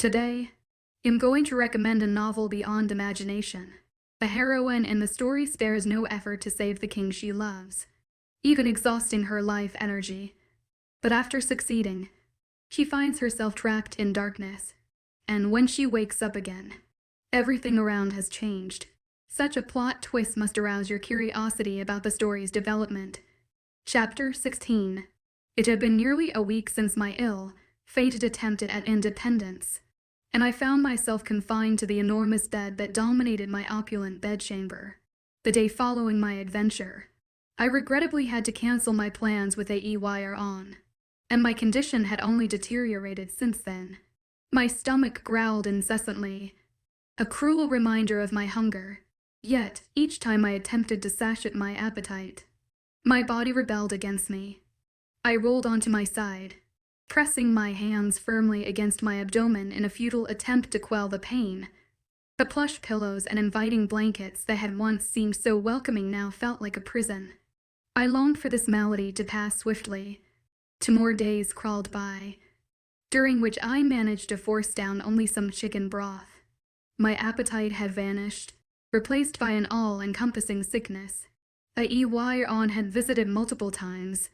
Today, I'm going to recommend a novel beyond imagination. The heroine in the story spares no effort to save the king she loves, even exhausting her life energy. But after succeeding, she finds herself trapped in darkness, and when she wakes up again, everything around has changed. Such a plot twist must arouse your curiosity about the story's development. Chapter 16. It had been nearly a week since my ill-fated attempt at independence, and I found myself confined to the enormous bed that dominated my opulent bedchamber. The day following my adventure, I regrettably had to cancel my plans with 𝐿𝐲𝐼𝐻, and my condition had only deteriorated since then. My stomach growled incessantly, a cruel reminder of my hunger, yet each time I attempted to satiate my appetite, my body rebelled against me. I rolled onto my side, pressing my hands firmly against my abdomen in a futile attempt to quell the pain. The plush pillows and inviting blankets that had once seemed so welcoming now felt like a prison. I longed for this malady to pass swiftly. 2 more days crawled by, during which I managed to force down only some chicken broth. My appetite had vanished, replaced by an all-encompassing sickness. 𝐿𝐲𝐼𝐻 had visited multiple times,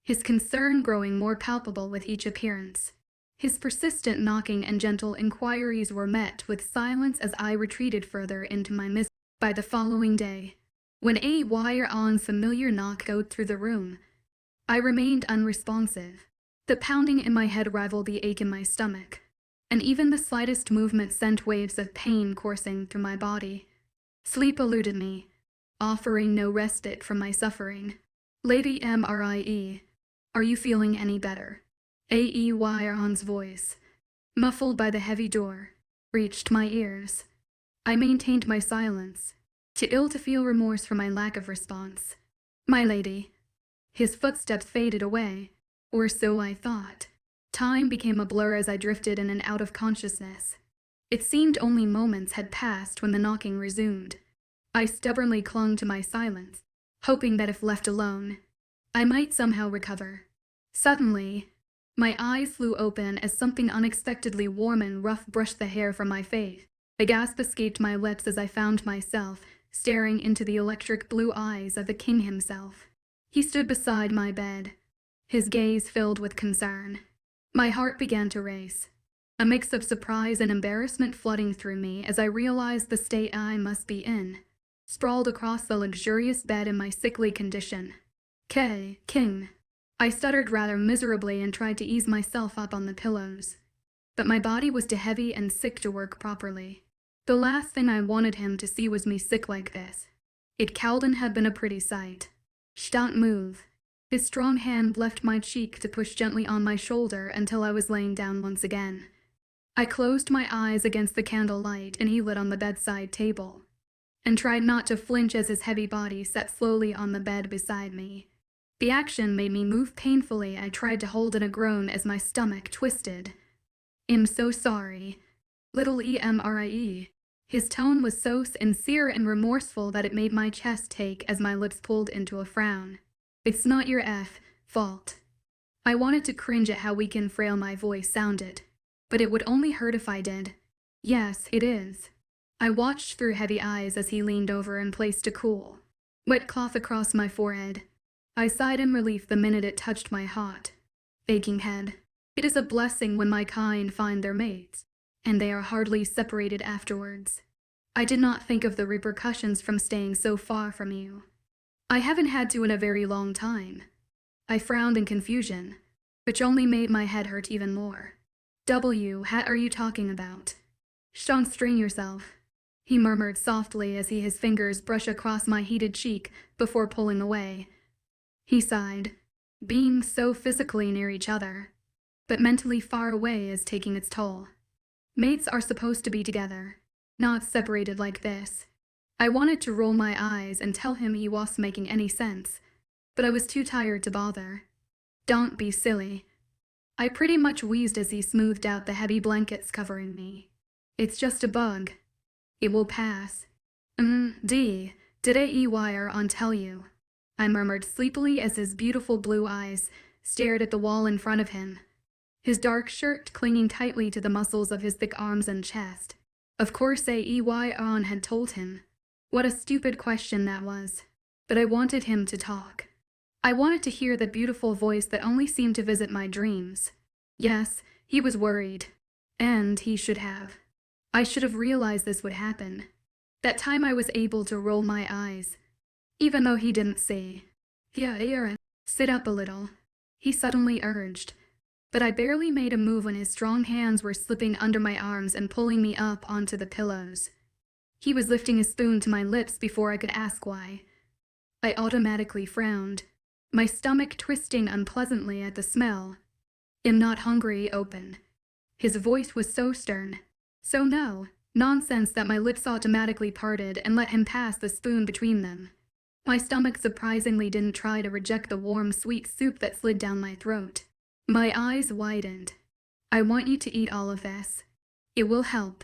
his concern growing more palpable with each appearance. His persistent knocking and gentle inquiries were met with silence as I retreated further into my misery. By the following day, when 𝐿𝐲𝐼𝐻's familiar knock echoed through the room, I remained unresponsive. The pounding in my head rivaled the ache in my stomach, and even the slightest movement sent waves of pain coursing through my body. Sleep eluded me, offering no respite from my suffering. Lady Mrie, are you feeling any better? 𝐿𝐲𝐼𝐻's voice, muffled by the heavy door, reached my ears. I maintained my silence, too ill to feel remorse for my lack of response. My lady. His footsteps faded away, or so I thought. Time became a blur as I drifted in and out of consciousness. It seemed only moments had passed when the knocking resumed. I stubbornly clung to my silence, hoping that if left alone, I might somehow recover. Suddenly, my eyes flew open as something unexpectedly warm and rough brushed the hair from my face. A gasp escaped my lips as I found myself staring into the electric blue eyes of the king himself. He stood beside my bed, his gaze filled with concern. My heart began to race, a mix of surprise and embarrassment flooding through me as I realized the state I must be in, sprawled across the luxurious bed in my sickly condition. King. I stuttered rather miserably and tried to ease myself up on the pillows, but my body was too heavy and sick to work properly. The last thing I wanted him to see was me sick like this. 𝐾𝐞𝐬 had been a pretty sight. Don't move. His strong hand left my cheek to push gently on my shoulder until I was laying down once again. I closed my eyes against the candlelight and he lit on the bedside table, and tried not to flinch as his heavy body sat slowly on the bed beside me. The action made me move painfully. I tried to hold in a groan as my stomach twisted. I'm so sorry, little Mrie. His tone was so sincere and remorseful that it made my chest take as my lips pulled into a frown. It's not your fault. I wanted to cringe at how weak and frail my voice sounded, but it would only hurt if I did. Yes, it is. I watched through heavy eyes as he leaned over and placed a cool, wet cloth across my forehead. I sighed in relief the minute it touched my hot, aching head. It is a blessing when my kind find their mates, and they are hardly separated afterwards. I did not think of the repercussions from staying so far from you. I haven't had to in a very long time. I frowned in confusion, which only made my head hurt even more. What are you talking about? Don't strain yourself, he murmured softly as his fingers brushed across my heated cheek before pulling away. He sighed. Being so physically near each other, but mentally far away, is taking its toll. Mates are supposed to be together, not separated like this. I wanted to roll my eyes and tell him he wasn't making any sense, but I was too tired to bother. Don't be silly. I pretty much wheezed as he smoothed out the heavy blankets covering me. It's just a bug. It will pass. Did 𝐿𝐲𝐼𝐻 tell you? I murmured sleepily as his beautiful blue eyes stared at the wall in front of him. his dark shirt clinging tightly to the muscles of his thick arms and chest. Of course 𝐿𝐲 had told him. What a stupid question that was. But I wanted him to talk. I wanted to hear that beautiful voice that only seemed to visit my dreams. Yes, he was worried. And he should have. I should have realized this would happen. That time I was able to roll my eyes. Even though he didn't say, "Here, sit up a little," he suddenly urged. But I barely made a move when his strong hands were slipping under my arms and pulling me up onto the pillows. He was lifting a spoon to my lips before I could ask why. I automatically frowned, my stomach twisting unpleasantly at the smell. "I'm not hungry, open." His voice was so stern, so nonsense that my lips automatically parted and let him pass the spoon between them. My stomach surprisingly didn't try to reject the warm, sweet soup that slid down my throat. My eyes widened. "I want you to eat all of this. It will help."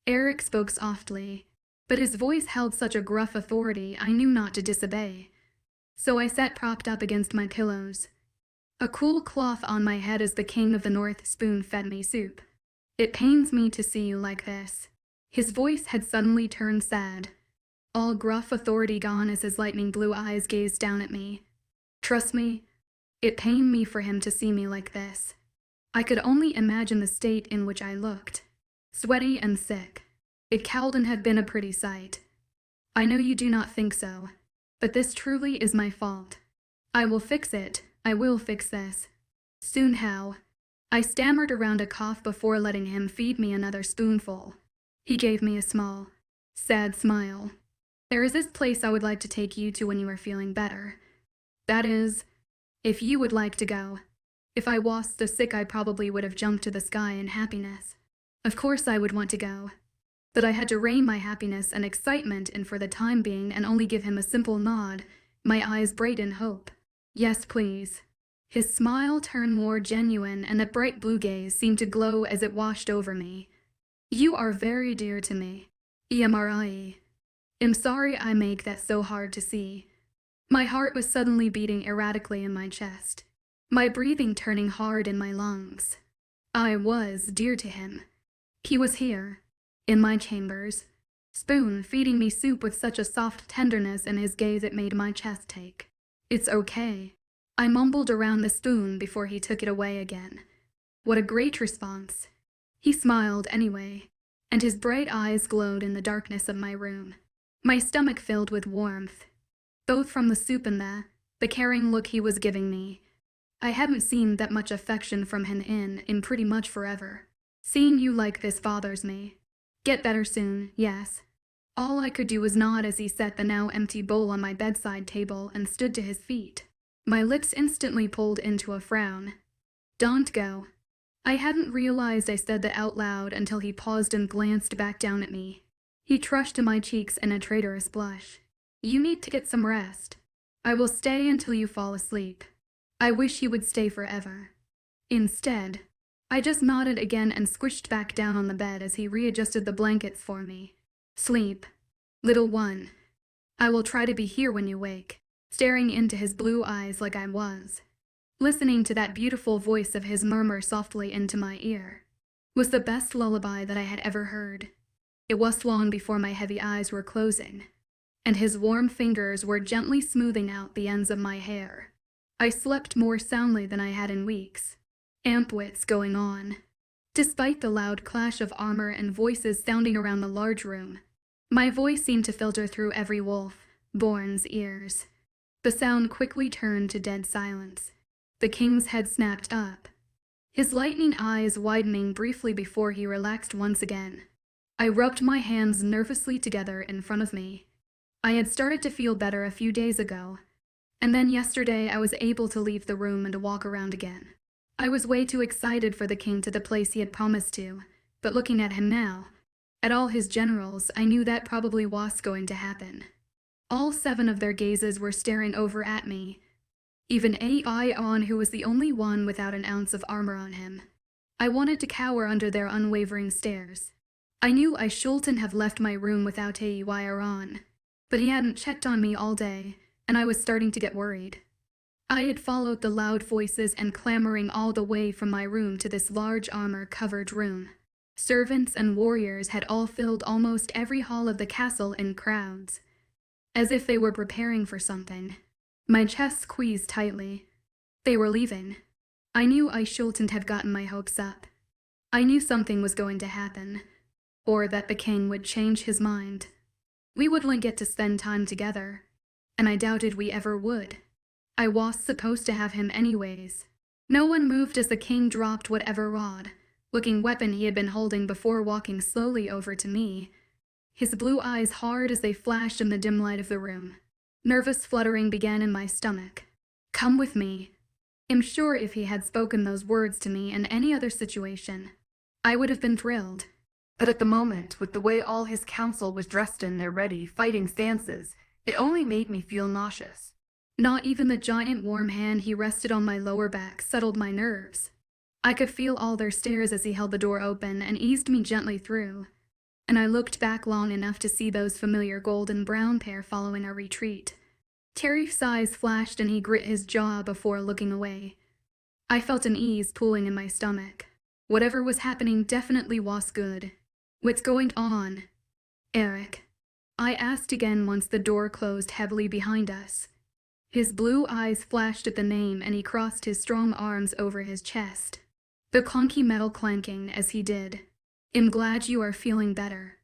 Eric spoke softly, but his voice held such a gruff authority I knew not to disobey. So I sat propped up against my pillows, a cool cloth on my head as the king of the north spoon-fed me soup. "It pains me to see you like this." His voice had suddenly turned sad, all gruff authority gone as his lightning blue eyes gazed down at me. Trust me, it pained me for him to see me like this. I could only imagine the state in which I looked, sweaty and sick. 𝐾𝐞𝐬 had been a pretty sight. "I know you do not think so, but this truly is my fault. I will fix it. I will fix this. Soon how?" I stammered around a cough before letting him feed me another spoonful. He gave me a small, sad smile. "There is this place I would like to take you to when you are feeling better. That is, if you would like to go. If I was so sick I probably would have jumped to the sky in happiness. Of course I would want to go. But I had to rein my happiness and excitement in for the time being and only give him a simple nod, my eyes bright in hope. "Yes, please." His smile turned more genuine and that bright blue gaze seemed to glow as it washed over me. "You are very dear to me. Immerse. I'm sorry I make that so hard to see." My heart was suddenly beating erratically in my chest, my breathing turning hard in my lungs. I was dear to him. He was here, in my chambers, spoon-feeding me soup with such a soft tenderness in his gaze it made my chest ache. "It's okay," I mumbled around the spoon before he took it away again. What a great response. He smiled anyway, and his bright eyes glowed in the darkness of my room. My stomach filled with warmth, both from the soup and the caring look he was giving me. I haven't seen that much affection from him in pretty much forever. "Seeing you like this bothers me. Get better soon, yes." All I could do was nod as he set the now empty bowl on my bedside table and stood to his feet. My lips instantly pulled into a frown. "Don't go." I hadn't realized I said that out loud until he paused and glanced back down at me. He trushed to my cheeks in a traitorous blush. "You need to get some rest. I will stay until you fall asleep. I wish you would stay forever." Instead, I just nodded again and squished back down on the bed as he readjusted the blankets for me. "Sleep, little one. I will try to be here when you wake," staring into his blue eyes like I was. Listening to that beautiful voice of his murmur softly into my ear was the best lullaby that I had ever heard. It was long before my heavy eyes were closing, and his warm fingers were gently smoothing out the ends of my hair. I slept more soundly than I had in weeks. Ampwits going on. Despite the loud clash of armor and voices sounding around the large room, my voice seemed to filter through every wolf-born's ears. The sound quickly turned to dead silence. The king's head snapped up, his lightning eyes widening briefly before he relaxed once again. I rubbed my hands nervously together in front of me. I had started to feel better a few days ago, and then yesterday I was able to leave the room and to walk around again. I was way too excited for the king to the place he had promised to, but looking at him now, at all his generals, I knew that probably was going to happen. All 7 of their gazes were staring over at me, even 𝐿𝐲, who was the only one without an ounce of armor on him. I wanted to cower under their unwavering stares. I knew I shouldn't have left my room without 𝐿𝐲, but he hadn't checked on me all day, and I was starting to get worried. I had followed the loud voices and clamoring all the way from my room to this large armor-covered room. Servants and warriors had all filled almost every hall of the castle in crowds, as if they were preparing for something. My chest squeezed tightly. They were leaving. I knew 𝐿𝐻𝐻𝐬 have gotten my hopes up. I knew something was going to happen, or that the king would change his mind. We wouldn't get to spend time together, and I doubted we ever would. I was supposed to have him anyways. No one moved as the king dropped whatever rod-looking weapon he had been holding before walking slowly over to me, his blue eyes hard as they flashed in the dim light of the room. Nervous fluttering began in my stomach. "Come with me." I'm sure if he had spoken those words to me in any other situation, I would have been thrilled. But at the moment, with the way all his council was dressed in their ready fighting stances, it only made me feel nauseous. Not even the giant warm hand he rested on my lower back settled my nerves. I could feel all their stares as he held the door open and eased me gently through, and I looked back long enough to see those familiar golden brown pair following our retreat. Tariff's eyes flashed and he grit his jaw before looking away. I felt an ease pooling in my stomach. Whatever was happening definitely was good. "What's going on, Eric?" I asked again once the door closed heavily behind us. His blue eyes flashed at the name and he crossed his strong arms over his chest, the clunky metal clanking as he did. "I'm glad you are feeling better.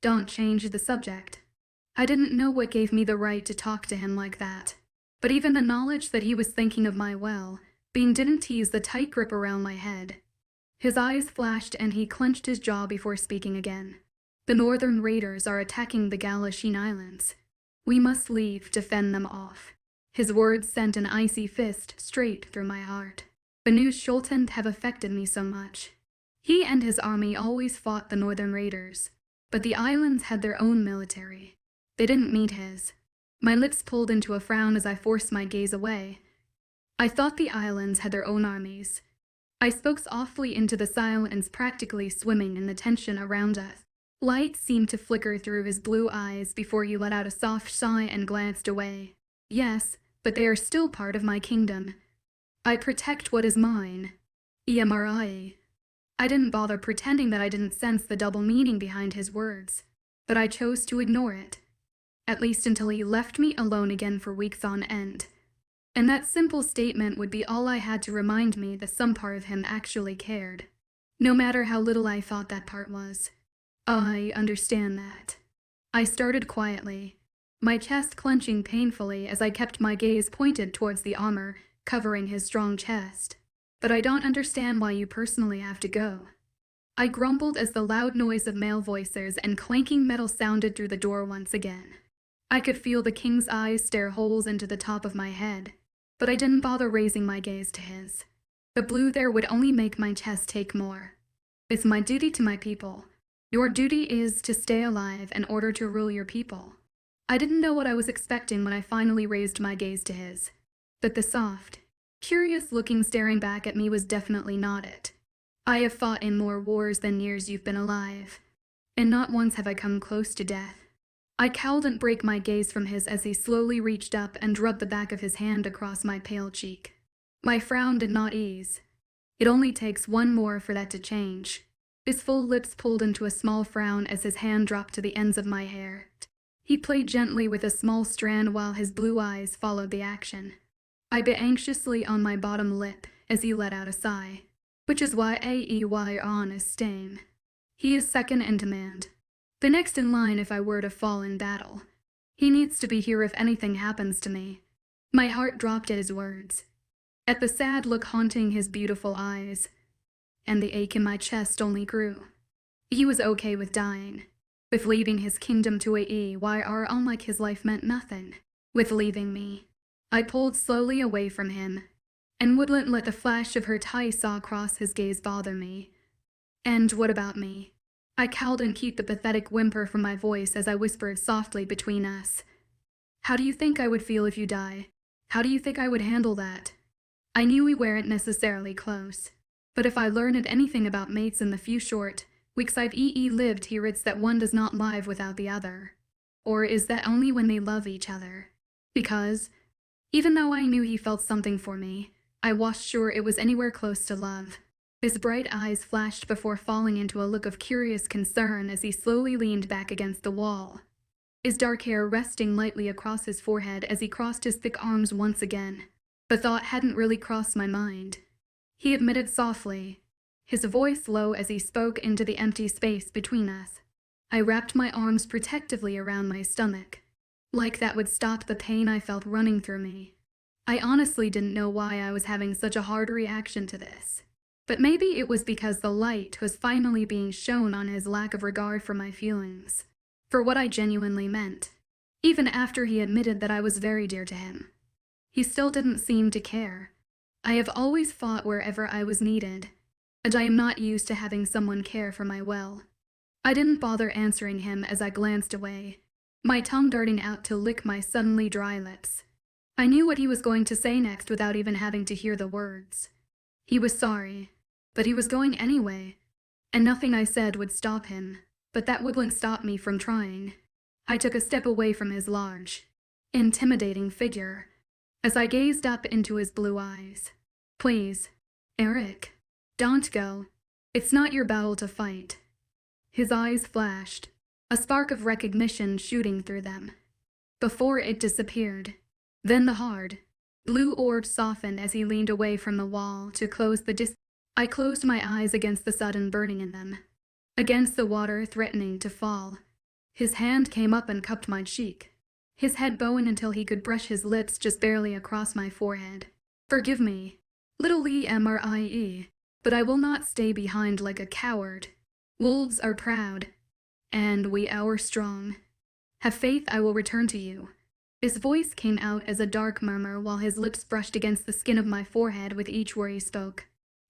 Don't change the subject." I didn't know what gave me the right to talk to him like that, but even the knowledge that he was thinking of my well-being didn't tease the tight grip around my head. His eyes flashed and he clenched his jaw before speaking again. "The Northern raiders are attacking the 𝐊𝐻𝐻𝐬 Islands. We must leave to fend them off." His words sent an icy fist straight through my heart. The news shouldn't have affected me so much. He and his army always fought the Northern raiders, but the islands had their own military. They didn't meet his. My lips pulled into a frown as I forced my gaze away. I thought the islands had their own armies. I spoke softly into the silence, practically swimming in the tension around us. Light seemed to flicker through his blue eyes before he let out a soft sigh and glanced away. "Yes, but they are still part of my kingdom. I protect what is mine. Immerse." I didn't bother pretending that I didn't sense the double meaning behind his words, but I chose to ignore it, at least until he left me alone again for weeks on end. And that simple statement would be all I had to remind me that some part of him actually cared, no matter how little I thought that part was. "I understand that." I started quietly, my chest clenching painfully as I kept my gaze pointed towards the armor covering his strong chest. "But I don't understand why you personally have to go." I grumbled as the loud noise of male voices and clanking metal sounded through the door once again. I could feel the king's eyes stare holes into the top of my head, but I didn't bother raising my gaze to his. The blue there would only make my chest take more. "It's my duty to my people. Your duty is to stay alive in order to rule your people." I didn't know what I was expecting when I finally raised my gaze to his, but the soft, curious-looking staring back at me was definitely not it. "I have fought in more wars than years you've been alive, and not once have I come close to death." I cowled and break my gaze from his as he slowly reached up and rubbed the back of his hand across my pale cheek. My frown did not ease. It only takes one more for that to change. His full lips pulled into a small frown as his hand dropped to the ends of my hair. He played gently with a small strand while his blue eyes followed the action. I bit anxiously on my bottom lip as he let out a sigh. "Which is why 𝐿𝐻𝐻𝐬 is staying. He is second in command. The next in line if I were to fall in battle. He needs to be here if anything happens to me." My heart dropped at his words, at the sad look haunting his beautiful eyes, and the ache in my chest only grew. He was okay with dying, with leaving his kingdom to 𝐿𝐻𝐻𝐬, unlike his life meant nothing. With leaving me. I pulled slowly away from him, and wouldn't let the flash of her 𝐿𝐻𝐻𝐬 cross his gaze bother me. "And what about me?" I cowled and kept the pathetic whimper from my voice as I whispered softly between us. "How do you think I would feel if you die? How do you think I would handle that?" I knew we weren't necessarily close, but if I learned anything about mates in the few short weeks I've lived here, it's that one does not live without the other. Or is that only when they love each other? Because Even though I knew he felt something for me, I wasn't sure it was anywhere close to love. His bright eyes flashed before falling into a look of curious concern as he slowly leaned back against the wall, his dark hair resting lightly across his forehead as he crossed his thick arms once again. The thought hadn't really crossed my mind, he admitted softly, his voice low as he spoke into the empty space between us. I wrapped my arms protectively around my stomach, like that would stop the pain I felt running through me. I honestly didn't know why I was having such a hard reaction to this. But maybe it was because the light was finally being shown on his lack of regard for my feelings, for what I genuinely meant. Even after he admitted that I was very dear to him, he still didn't seem to care. I have always fought wherever I was needed, and I am not used to having someone care for my well. I didn't bother answering him as I glanced away, my tongue darting out to lick my suddenly dry lips. I knew what he was going to say next without even having to hear the words. He was sorry, but he was going anyway, and nothing I said would stop him, but that wouldn't stop me from trying. I took a step away from his large, intimidating figure, as I gazed up into his blue eyes. Please, Eric, don't go. It's not your battle to fight. His eyes flashed, a spark of recognition shooting through them, before it disappeared. Then the hard, blue orb softened as he leaned away from the wall to close the distance. I closed my eyes against the sudden burning in them, against the water threatening to fall. His hand came up and cupped my cheek, his head bowing until he could brush his lips just barely across my forehead. Forgive me, little Immerse, but I will not stay behind like a coward. Wolves are proud, and we are strong. Have faith I will return to you. His voice came out as a dark murmur while his lips brushed against the skin of my forehead with each word he spoke.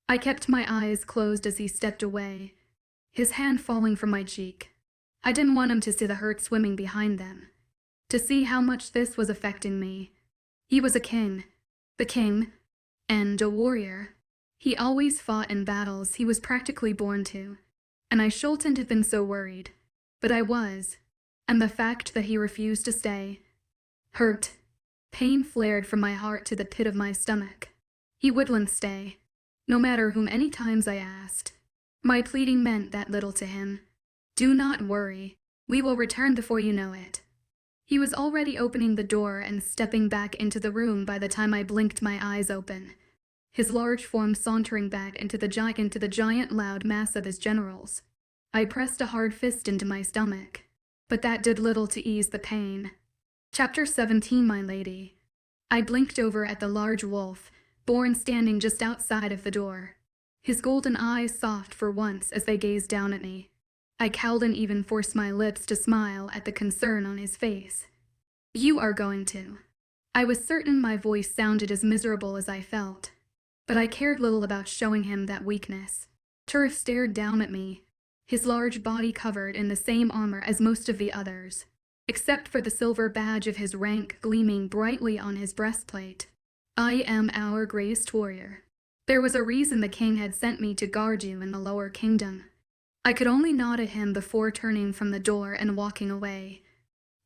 I kept my eyes closed as he stepped away, his hand falling from my cheek. I didn't want him to see the hurt swimming behind them, to see how much this was affecting me. He was a king, the king, and a warrior. He always fought in battles he was practically born to, and I shouldn't have been so worried, but I was, and the fact that he refused to stay hurt. Pain flared from my heart to the pit of my stomach. He wouldn't stay, no matter how many times I asked. My pleading meant that little to him. Do not worry, we will return before you know it. He was already opening the door and stepping back into the room by the time I blinked my eyes open, his large form sauntering back into the giant loud mass of his generals. I pressed a hard fist into my stomach, but that did little to ease the pain. Chapter 17, my lady. I blinked over at the large wolf, born standing just outside of the door, his golden eyes soft for once as they gazed down at me. I cowled and even forced my lips to smile at the concern on his face. You are going to. I was certain my voice sounded as miserable as I felt, but I cared little about showing him that weakness. Turf stared down at me, his large body covered in the same armor as most of the others, except for the silver badge of his rank gleaming brightly on his breastplate. I am our greatest warrior. There was a reason the king had sent me to guard you in the lower kingdom. I could only nod at him before turning from the door and walking away.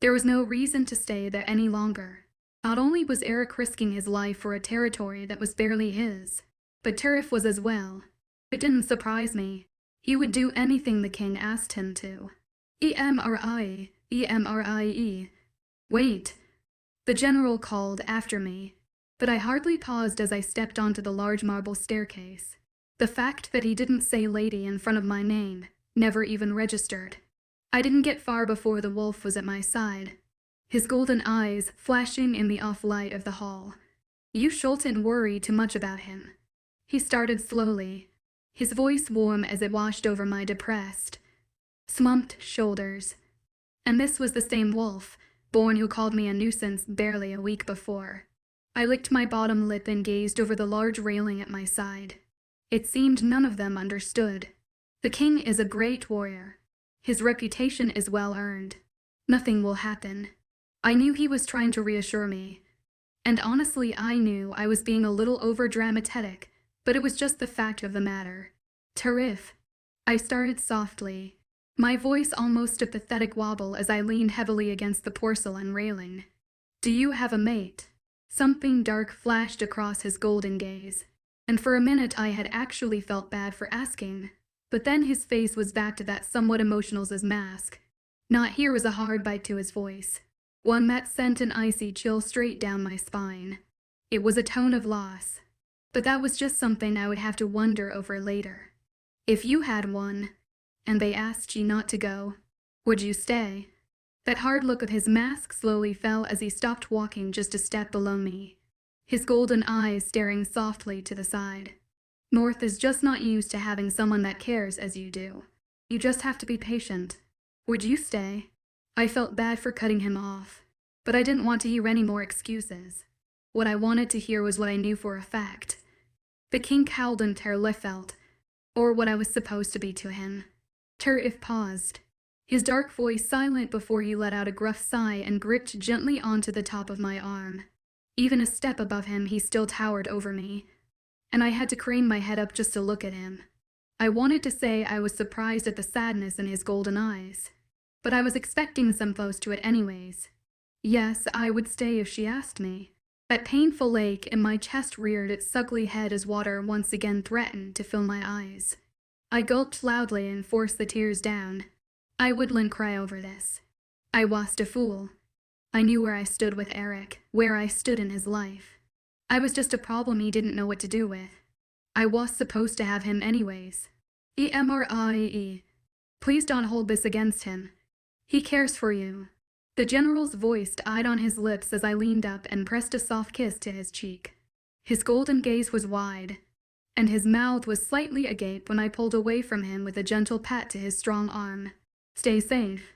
There was no reason to stay there any longer. Not only was Eric risking his life for a territory that was barely his, but Turf was as well. It didn't surprise me. He would do anything the king asked him to. Immerse. Wait. The general called after me, but I hardly paused as I stepped onto the large marble staircase. The fact that he didn't say lady in front of my name never even registered. I didn't get far before the wolf was at my side, his golden eyes flashing in the off light of the hall. You shouldn't worry too much about him. He started slowly, his voice warm as it washed over my depressed, slumped shoulders. And this was the same wolf, born who called me a nuisance barely a week before. I licked my bottom lip and gazed over the large railing at my side. It seemed none of them understood. The king is a great warrior. His reputation is well earned. Nothing will happen. I knew he was trying to reassure me. And honestly, I knew I was being a little over-dramatic, but it was just the fact of the matter. Tarif. I started softly, my voice almost a pathetic wobble as I leaned heavily against the porcelain railing. Do you have a mate? Something dark flashed across his golden gaze, and for a minute I had actually felt bad for asking. But then his face was back to that somewhat emotional mask. Not here was a hard bite to his voice, one that sent an icy chill straight down my spine. It was a tone of loss, but that was just something I would have to wonder over later. If you had one, and they asked you not to go, would you stay? That hard look of his mask slowly fell as he stopped walking just a step below me, his golden eyes staring softly to the side. North is just not used to having someone that cares as you do. You just have to be patient. Would you stay? I felt bad for cutting him off, but I didn't want to hear any more excuses. What I wanted to hear was what I knew for a fact. The 𝐿𝐤 or what I was supposed to be to him. 𝐿𝐤 paused, his dark voice silent before he let out a gruff sigh and gripped gently onto the top of my arm. Even a step above him, he still towered over me, and I had to crane my head up just to look at him. I wanted to say I was surprised at the sadness in his golden eyes, but I was expecting some close to it anyways. Yes, I would stay if she asked me. That painful ache in my chest reared its ugly head as water once again threatened to fill my eyes. I gulped loudly and forced the tears down. I wouldn't cry over this. I was a fool. I knew where I stood with Eric, where I stood in his life. I was just a problem he didn't know what to do with. I was supposed to have him anyways. Immerse. Please don't hold this against him. He cares for you. The general's voice died on his lips as I leaned up and pressed a soft kiss to his cheek. His golden gaze was wide, and his mouth was slightly agape when I pulled away from him with a gentle pat to his strong arm. Stay safe.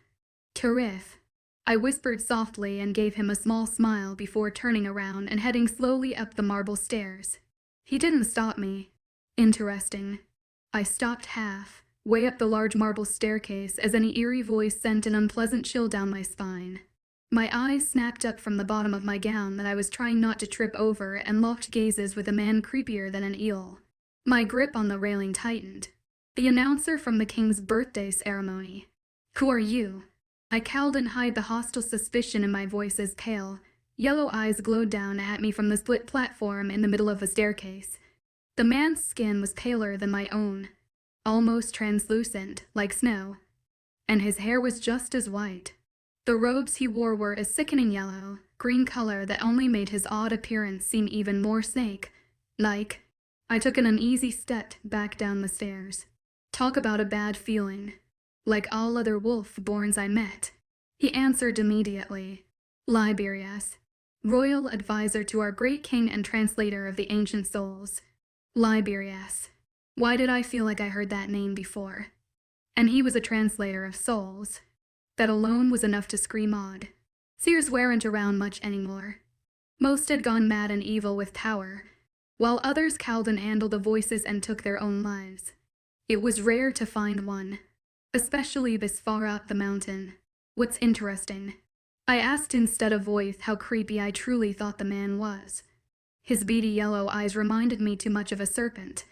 𝐿𝐤. I whispered softly and gave him a small smile before turning around and heading slowly up the marble stairs. He didn't stop me. Interesting. I stopped halfway up the large marble staircase as an eerie voice sent an unpleasant chill down my spine. My eyes snapped up from the bottom of my gown that I was trying not to trip over and locked gazes with a man creepier than an eel. My grip on the railing tightened. The announcer from the king's birthday ceremony. Who are you? I cowled and hid the hostile suspicion in my voice as pale, yellow eyes glowed down at me from the split platform in the middle of a staircase. The man's skin was paler than my own, almost translucent, like snow, and his hair was just as white. The robes he wore were a sickening yellow, green color that only made his odd appearance seem even more snake-like. I took an uneasy step back down the stairs. Talk about a bad feeling. Like all other wolf-borns I met. He answered immediately. 𝐊𝐤𝐳, royal advisor to our great king and translator of the ancient souls. 𝐊𝐤𝐳. Why did I feel like I heard that name before? And he was a translator of souls. That alone was enough to scream odd. Seers weren't around much anymore. Most had gone mad and evil with power, while others cowed and handled the voices and took their own lives. It was rare to find one, especially this far up the mountain. What's interesting? I asked instead of voice how creepy I truly thought the man was. His beady yellow eyes reminded me too much of a serpent,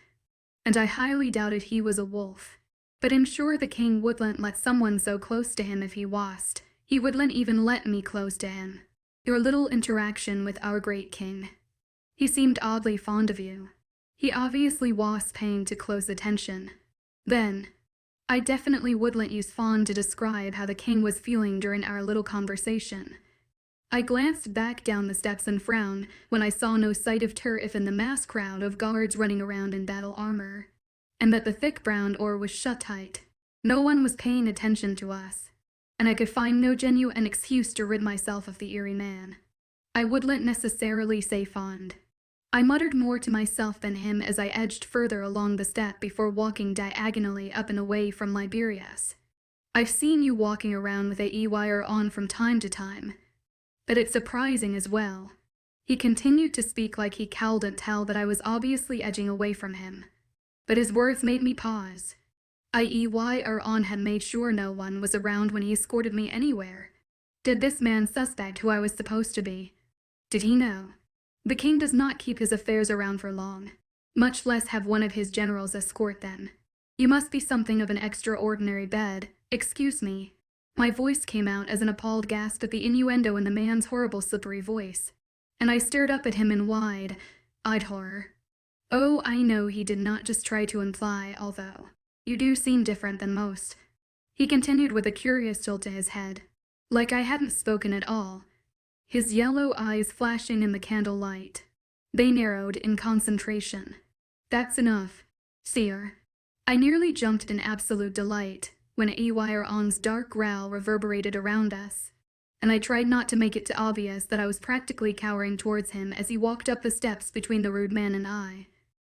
and I highly doubted he was a wolf. But I'm sure the king wouldn't let someone so close to him if he was. He wouldn't even let me close to him. Your little interaction with our great king. He seemed oddly fond of you. He obviously was paying too close attention. Then, I definitely wouldn't use fond to describe how the king was feeling during our little conversation. I glanced back down the steps and frowned when I saw no sight of 𝐿𝐤 in the mass crowd of guards running around in battle armor, and that the thick brown door was shut tight. No one was paying attention to us, and I could find no genuine excuse to rid myself of the eerie man. I wouldn't necessarily say fond. I muttered more to myself than him as I edged further along the step before walking diagonally up and away from 𝐊𝐤𝐳. I've seen you walking around with 𝐿𝐤𝐳 on from time to time, but it's surprising as well. He continued to speak like he couldn't tell that I was obviously edging away from him, but his words made me pause. 𝐿𝐤𝐳 had made sure no one was around when he escorted me anywhere. Did this man suspect who I was supposed to be? Did he know? The king does not keep his affairs around for long, much less have one of his generals escort them. You must be something of an extraordinary bed. Excuse me. My voice came out as an appalled gasp at the innuendo in the man's horrible slippery voice. and I stared up at him in wide-eyed horror. Oh, I know he did not just try to imply, although you do seem different than most. He continued with a curious tilt to his head, like I hadn't spoken at all, his yellow eyes flashing in the candlelight. They narrowed in concentration. That's enough, seer. I nearly jumped in absolute delight when 𝐿𝐲𝐻𝐻's dark growl reverberated around us, and I tried not to make it too obvious that I was practically cowering towards him as he walked up the steps between the rude man and I.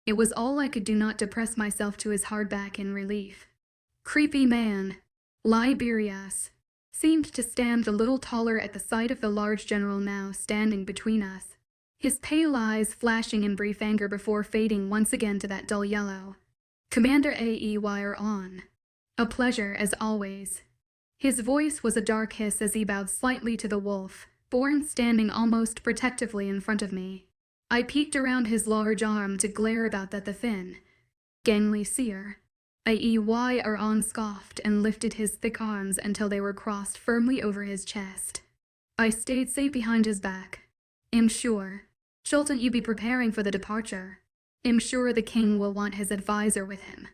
It was all I could do not to press myself to his hard back in relief. Creepy man, 𝐿𝐲𝐻𝐻, seemed to stand a little taller at the sight of the large general now standing between us, his pale eyes flashing in brief anger before fading once again to that dull yellow. Commander 𝐿𝐲𝐻𝐻, a pleasure as always. His voice was a dark hiss as he bowed slightly to the wolf, born standing almost protectively in front of me. I peeked around his large arm to glare about at the thin, gangly seer. 𝐿𝐲𝐻𝐻 scoffed and lifted his thick arms until they were crossed firmly over his chest. I stayed safe behind his back. I'm sure, shouldn't you be preparing for the departure? I'm sure the king will want his advisor with him.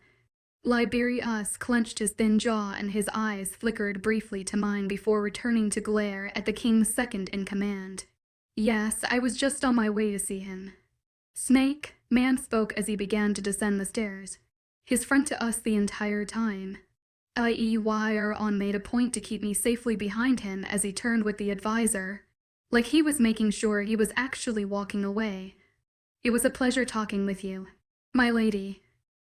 𝐿𝐲𝐻𝐻 clenched his thin jaw and his eyes flickered briefly to mine before returning to glare at the king's second in command. Yes, I was just on my way to see him. Snake, man spoke as he began to descend the stairs, his front to us the entire time. 𝐿𝐲𝐻𝐻 made a point to keep me safely behind him as he turned with the advisor, like he was making sure he was actually walking away. It was a pleasure talking with you, my lady,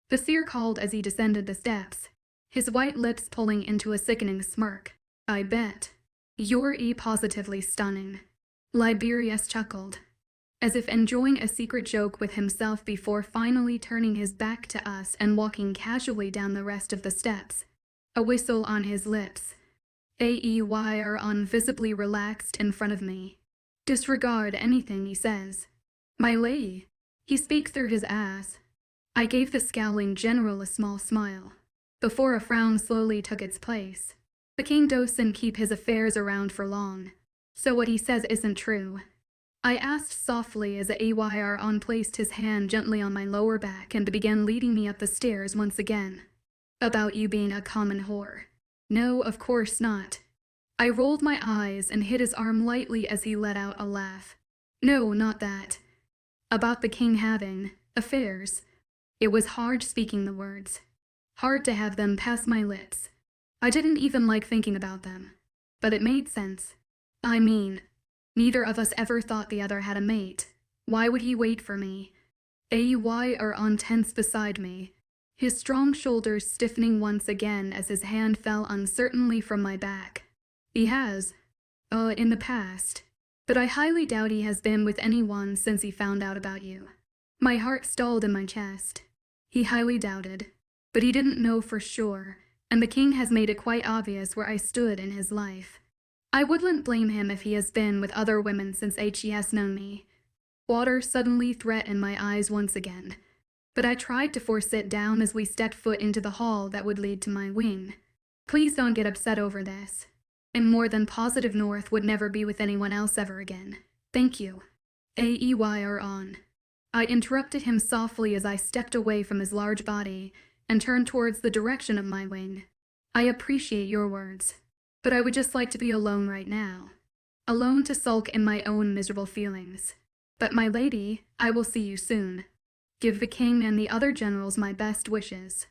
the seer called as he descended the steps, his white lips pulling into a sickening smirk. I bet. You're positively stunning. 𝐿𝐲𝐻𝐻 chuckled, as if enjoying a secret joke with himself before finally turning his back to us and walking casually down the rest of the steps, a whistle on his lips. 𝐿𝐲𝐻𝐻 visibly relaxed in front of me. Disregard anything he says. My lady, he speaks through his ass. I gave the scowling general a small smile, before a frown slowly took its place. The king doesn't keep his affairs around for long, so what he says isn't true. I asked softly as 𝐿𝐲𝐻𝐻 placed his hand gently on my lower back and began leading me up the stairs once again. About you being a common whore. No, of course not. I rolled my eyes and hit his arm lightly as he let out a laugh. No, not that. About the king having affairs. It was hard speaking the words. Hard to have them pass my lips. I didn't even like thinking about them. But it made sense. I mean, neither of us ever thought the other had a mate. Why would he wait for me? 𝐿𝐲𝐻𝐻 tense beside me, his strong shoulders stiffening once again as his hand fell uncertainly from my back. He has. In the past. But I highly doubt he has been with anyone since he found out about you. My heart stalled in my chest. He highly doubted. But he didn't know for sure, and the king has made it quite obvious where I stood in his life. I wouldn't blame him if he has been with other women since he has known me. Water suddenly threatened my eyes once again, but I tried to force it down as we stepped foot into the hall that would lead to my wing. Please don't get upset over this. I'm more than positive North would never be with anyone else ever again. Thank you. 𝐿𝐲𝐻𝐻. I interrupted him softly as I stepped away from his large body and turned towards the direction of my wing. I appreciate your words, but I would just like to be alone right now. Alone to sulk in my own miserable feelings. But my lady, I will see you soon. Give the king and the other generals my best wishes.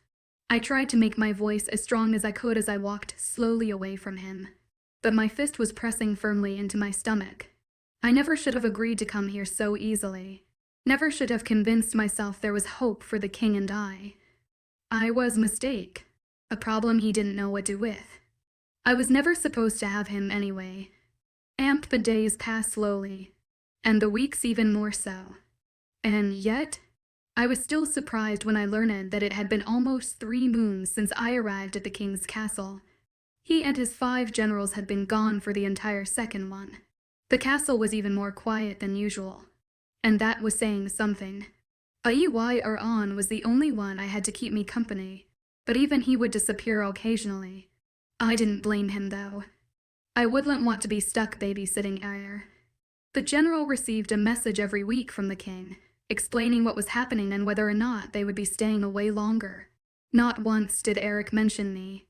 I tried to make my voice as strong as I could as I walked slowly away from him, but my fist was pressing firmly into my stomach. I never should have agreed to come here so easily. Never should have convinced myself there was hope for the king and I. I was a mistake, a problem he didn't know what to do with. I was never supposed to have him anyway. The days passed slowly, and the weeks even more so. And yet, I was still surprised when I learned that it had been almost 3 moons since I arrived at the king's castle. He and his 5 generals had been gone for the entire second one. The castle was even more quiet than usual, and that was saying something. 𝐿𝐲𝐻𝐻 was the only one I had to keep me company, but even he would disappear occasionally. I didn't blame him though. I wouldn't want to be stuck babysitting either. The general received a message every week from the king, explaining what was happening and whether or not they would be staying away longer. Not once did Eric mention me.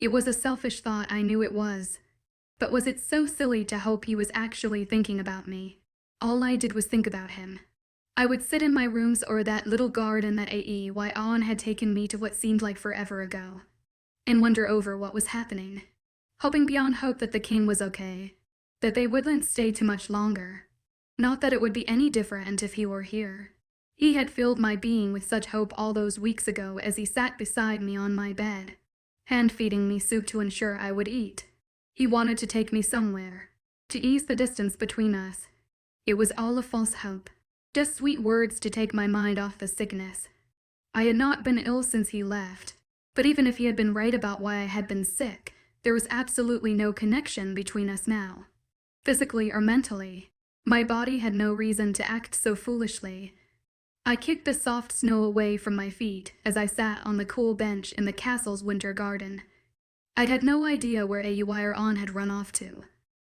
It was a selfish thought, I knew it was. But was it so silly to hope he was actually thinking about me? All I did was think about him. I would sit in my rooms or that little garden that 𝐿𝐲 had taken me to what seemed like forever ago, and wonder over what was happening, hoping beyond hope that the king was okay, that they wouldn't stay too much longer. Not that it would be any different if he were here. He had filled my being with such hope all those weeks ago as he sat beside me on my bed, hand-feeding me soup to ensure I would eat. He wanted to take me somewhere, to ease the distance between us. It was all a false hope, just sweet words to take my mind off the sickness. I had not been ill since he left, but even if he had been right about why I had been sick, there was absolutely no connection between us now. Physically or mentally, my body had no reason to act so foolishly. I kicked the soft snow away from my feet as I sat on the cool bench in the castle's winter garden. I'd had no idea where 𝐿𝐲𝐼𝐬 had run off to,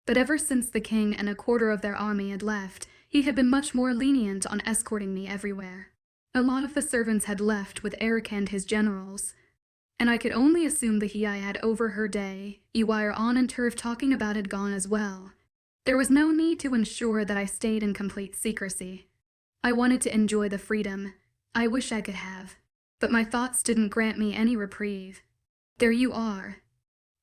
but ever since the king and a quarter of their army had left, he had been much more lenient on escorting me everywhere. A lot of the servants had left with Eric and his generals, and I could only assume that I had overheard 𝐿𝐲𝐼𝐬 and Turf talking about had gone as well. There was no need to ensure that I stayed in complete secrecy. I wanted to enjoy the freedom I wish I could have, but my thoughts didn't grant me any reprieve. There you are.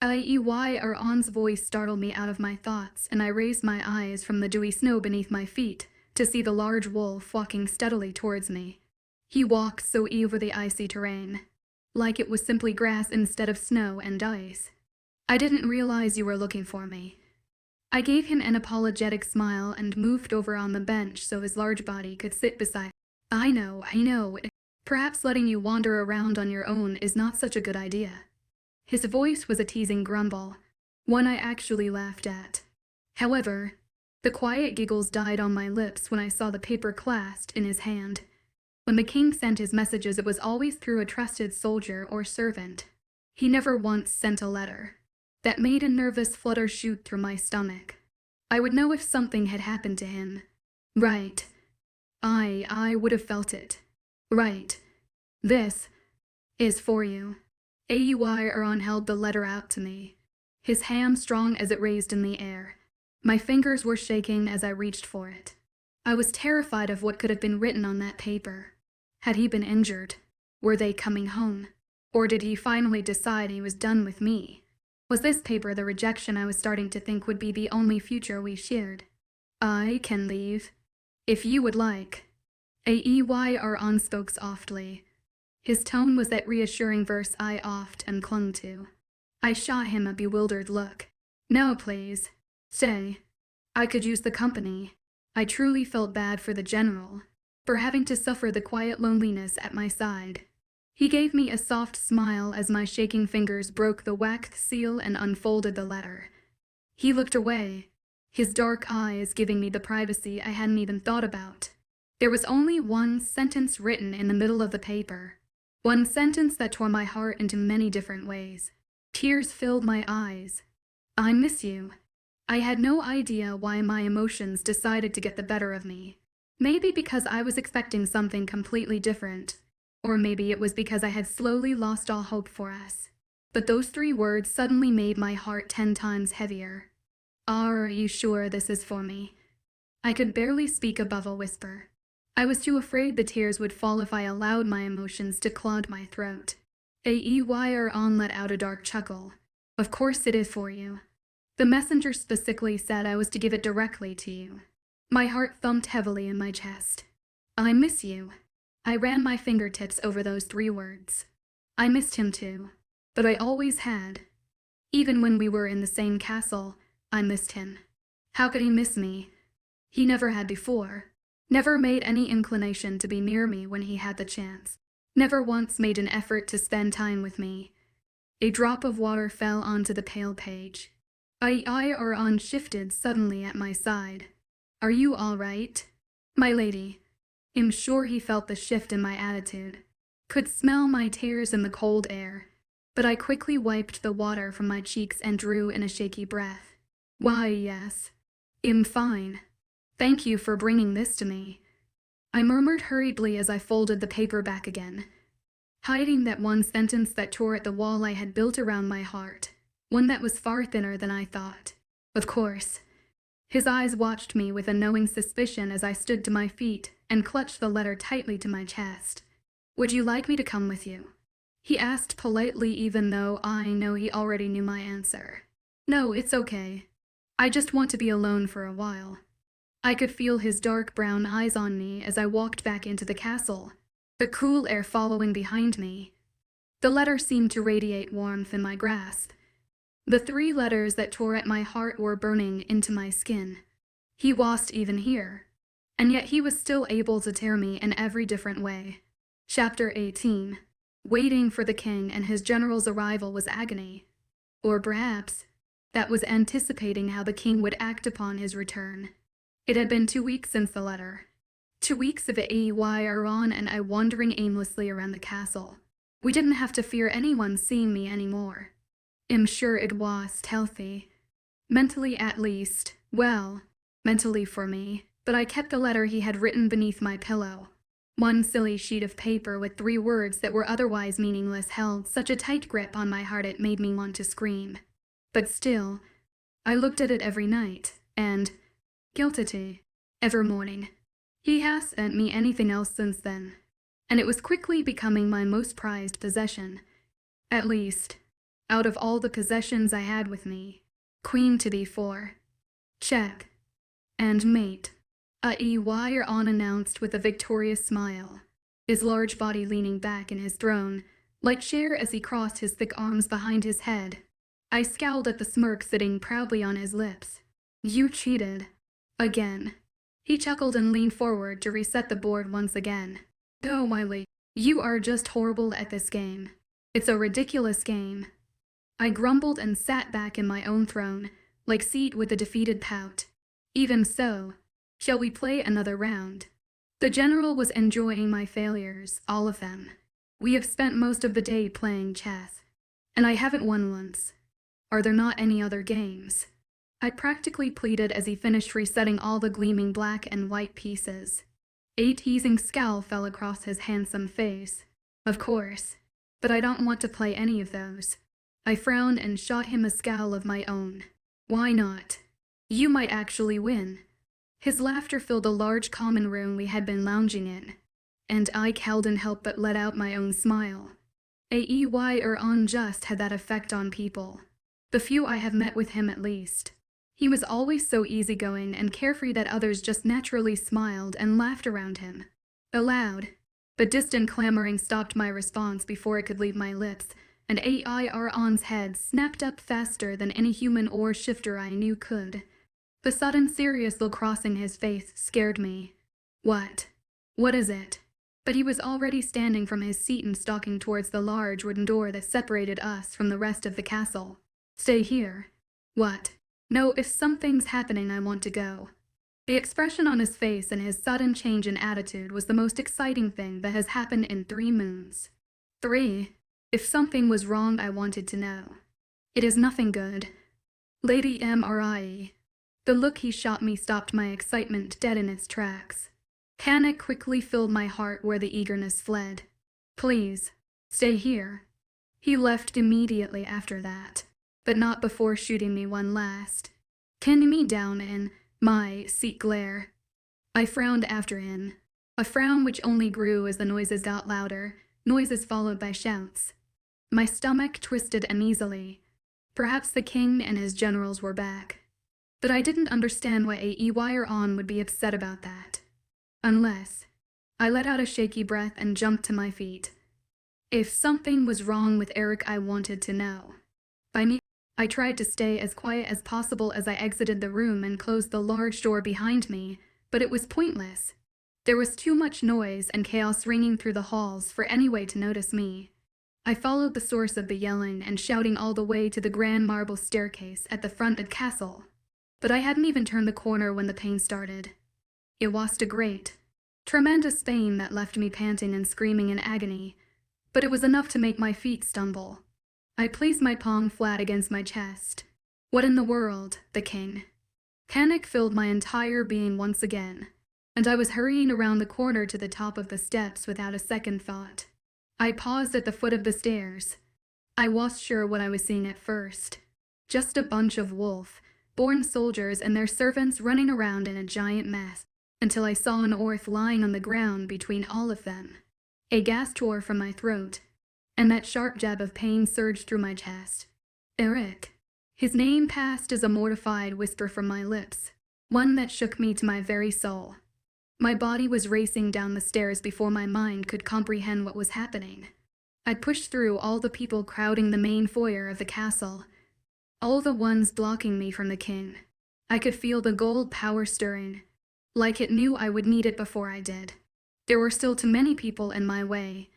𝐿𝐲𝐼𝐬's voice startled me out of my thoughts, and I raised my eyes from the dewy snow beneath my feet to see the large wolf walking steadily towards me. He walked so over the icy terrain, like it was simply grass instead of snow and ice. I didn't realize you were looking for me. I gave him an apologetic smile and moved over on the bench so his large body could sit beside me. I know. Perhaps letting you wander around on your own is not such a good idea. His voice was a teasing grumble, one I actually laughed at. However, the quiet giggles died on my lips when I saw the paper clasped in his hand. When the king sent his messages, it was always through a trusted soldier or servant. He never once sent a letter. That made a nervous flutter shoot through my stomach. I would know if something had happened to him. Right. I would have felt it. Right. This is for you. 𝐿𝐲𝐼𝐬 held the letter out to me, his hand strong as it raised in the air. My fingers were shaking as I reached for it. I was terrified of what could have been written on that paper. Had he been injured? Were they coming home? Or did he finally decide he was done with me? Was this paper the rejection I was starting to think would be the only future we shared? I can leave, if you would like. 𝐿𝐲𝐼𝐬 spoke softly. His tone was that reassuring verse I often clung to. I shot him a bewildered look. No, please. Stay. I could use the company. I truly felt bad for the general, for having to suffer the quiet loneliness at my side. He gave me a soft smile as my shaking fingers broke the waxed seal and unfolded the letter. He looked away, his dark eyes giving me the privacy I hadn't even thought about. There was only one sentence written in the middle of the paper. One sentence that tore my heart into many different ways. Tears filled my eyes. I miss you. I had no idea why my emotions decided to get the better of me. Maybe because I was expecting something completely different. Or maybe it was because I had slowly lost all hope for us. But those 3 words suddenly made my heart 10 times heavier. Are you sure this is for me? I could barely speak above a whisper. I was too afraid the tears would fall if I allowed my emotions to clog my throat. 𝐿𝐲𝐼𝐬 let out a dark chuckle. Of course it is for you. The messenger specifically said I was to give it directly to you. My heart thumped heavily in my chest. I miss you. I ran my fingertips over those 3 words. I missed him too, but I always had. Even when we were in the same castle, I missed him. How could he miss me? He never had before. Never made any inclination to be near me when he had the chance. Never once made an effort to spend time with me. A drop of water fell onto the pale page. 𝐿𝐲𝐼𝐬 shifted suddenly at my side. Are you all right? My lady. I'm sure he felt the shift in my attitude. Could smell my tears in the cold air. But I quickly wiped the water from my cheeks and drew in a shaky breath. Why, yes. I'm fine. Thank you for bringing this to me, I murmured hurriedly as I folded the paper back again, hiding that one sentence that tore at the wall I had built around my heart, one that was far thinner than I thought. Of course. His eyes watched me with a knowing suspicion as I stood to my feet and clutched the letter tightly to my chest. Would you like me to come with you? He asked politely, even though I know he already knew my answer. No, it's okay. I just want to be alone for a while. I could feel his dark brown eyes on me as I walked back into the castle, the cool air following behind me. The letter seemed to radiate warmth in my grasp. The 3 letters that tore at my heart were burning into my skin. He wasn't even here, and yet he was still able to tear me in every different way. Chapter 18. Waiting for the king and his general's arrival was agony. Or perhaps that was anticipating how the king would act upon his return. It had been 2 weeks since the letter. 2 weeks of 𝐿𝐢𝐬 and I wandering aimlessly around the castle. We didn't have to fear anyone seeing me anymore. I'm sure it was healthy. Mentally at least. Well, mentally for me. But I kept the letter he had written beneath my pillow. One silly sheet of paper with 3 words that were otherwise meaningless held such a tight grip on my heart it made me want to scream. But still, I looked at it every night, and guilty every morning. He hasn't sent me anything else since then, and it was quickly becoming my most prized possession. At least, out of all the possessions I had with me. Queen to 𝐷4. Check. And mate. 𝐿𝐢𝐬𝐬 announced with a victorious smile, his large body leaning back in his throne, like chair as he crossed his thick arms behind his head. I scowled at the smirk sitting proudly on his lips. You cheated. Again. He chuckled and leaned forward to reset the board once again. Oh, my lady, you are just horrible at this game. It's a ridiculous game. I grumbled and sat back in my own throne, like seat with a defeated pout. Even so, shall we play another round? The general was enjoying my failures, all of them. We have spent most of the day playing chess, and I haven't won once. Are there not any other games? I practically pleaded as he finished resetting all the gleaming black and white pieces. A teasing scowl fell across his handsome face. Of course, but I don't want to play any of those. I frowned and shot him a scowl of my own. Why not? You might actually win. His laughter filled the large common room we had been lounging in, and I couldn't help but let out my own smile. 𝐿𝐢𝐬𝐬 just had that effect on people. The few I have met with him at least. He was always so easygoing and carefree that others just naturally smiled and laughed around him. A loud, but distant clamoring stopped my response before it could leave my lips, and 𝐿𝐢𝐬𝐬's head snapped up faster than any human or shifter I knew could. The sudden serious look crossing his face scared me. What? What is it? But he was already standing from his seat and stalking towards the large wooden door that separated us from the rest of the castle. Stay here. What? No, if something's happening, I want to go. The expression on his face and his sudden change in attitude was the most exciting thing that has happened in 3 moons. 3. If something was wrong, I wanted to know. It is nothing good. Lady Immerse. The look he shot me stopped my excitement dead in its tracks. Panic quickly filled my heart where the eagerness fled. Please, stay here. He left immediately after that, but not before shooting me one last. Pinning me down in my seat glare. I frowned after him, a frown which only grew as the noises got louder, noises followed by shouts. My stomach twisted uneasily. Perhaps the king and his generals were back. But I didn't understand why 𝐿𝐢𝐬𝐬 would be upset about that. Unless I let out a shaky breath and jumped to my feet. If something was wrong with Eric, I wanted to know. By me, I tried to stay as quiet as possible as I exited the room and closed the large door behind me, but it was pointless. There was too much noise and chaos ringing through the halls for anyone to notice me. I followed the source of the yelling and shouting all the way to the grand marble staircase at the front of the castle. But I hadn't even turned the corner when the pain started. It was a great, tremendous pain that left me panting and screaming in agony, but it was enough to make my feet stumble. I placed my palm flat against my chest. What in the world, the king? Panic filled my entire being once again, and I was hurrying around the corner to the top of the steps without a second thought. I paused at the foot of the stairs. I wasn't sure what I was seeing at first. Just a bunch of wolf-born soldiers and their servants running around in a giant mess, until I saw an orth lying on the ground between all of them. A gasp tore from my throat, and that sharp jab of pain surged through my chest. Eric. His name passed as a mortified whisper from my lips, one that shook me to my very soul. My body was racing down the stairs before my mind could comprehend what was happening. I pushed through all the people crowding the main foyer of the castle, all the ones blocking me from the king. I could feel the gold power stirring, like it knew I would need it before I did. There were still too many people in my way.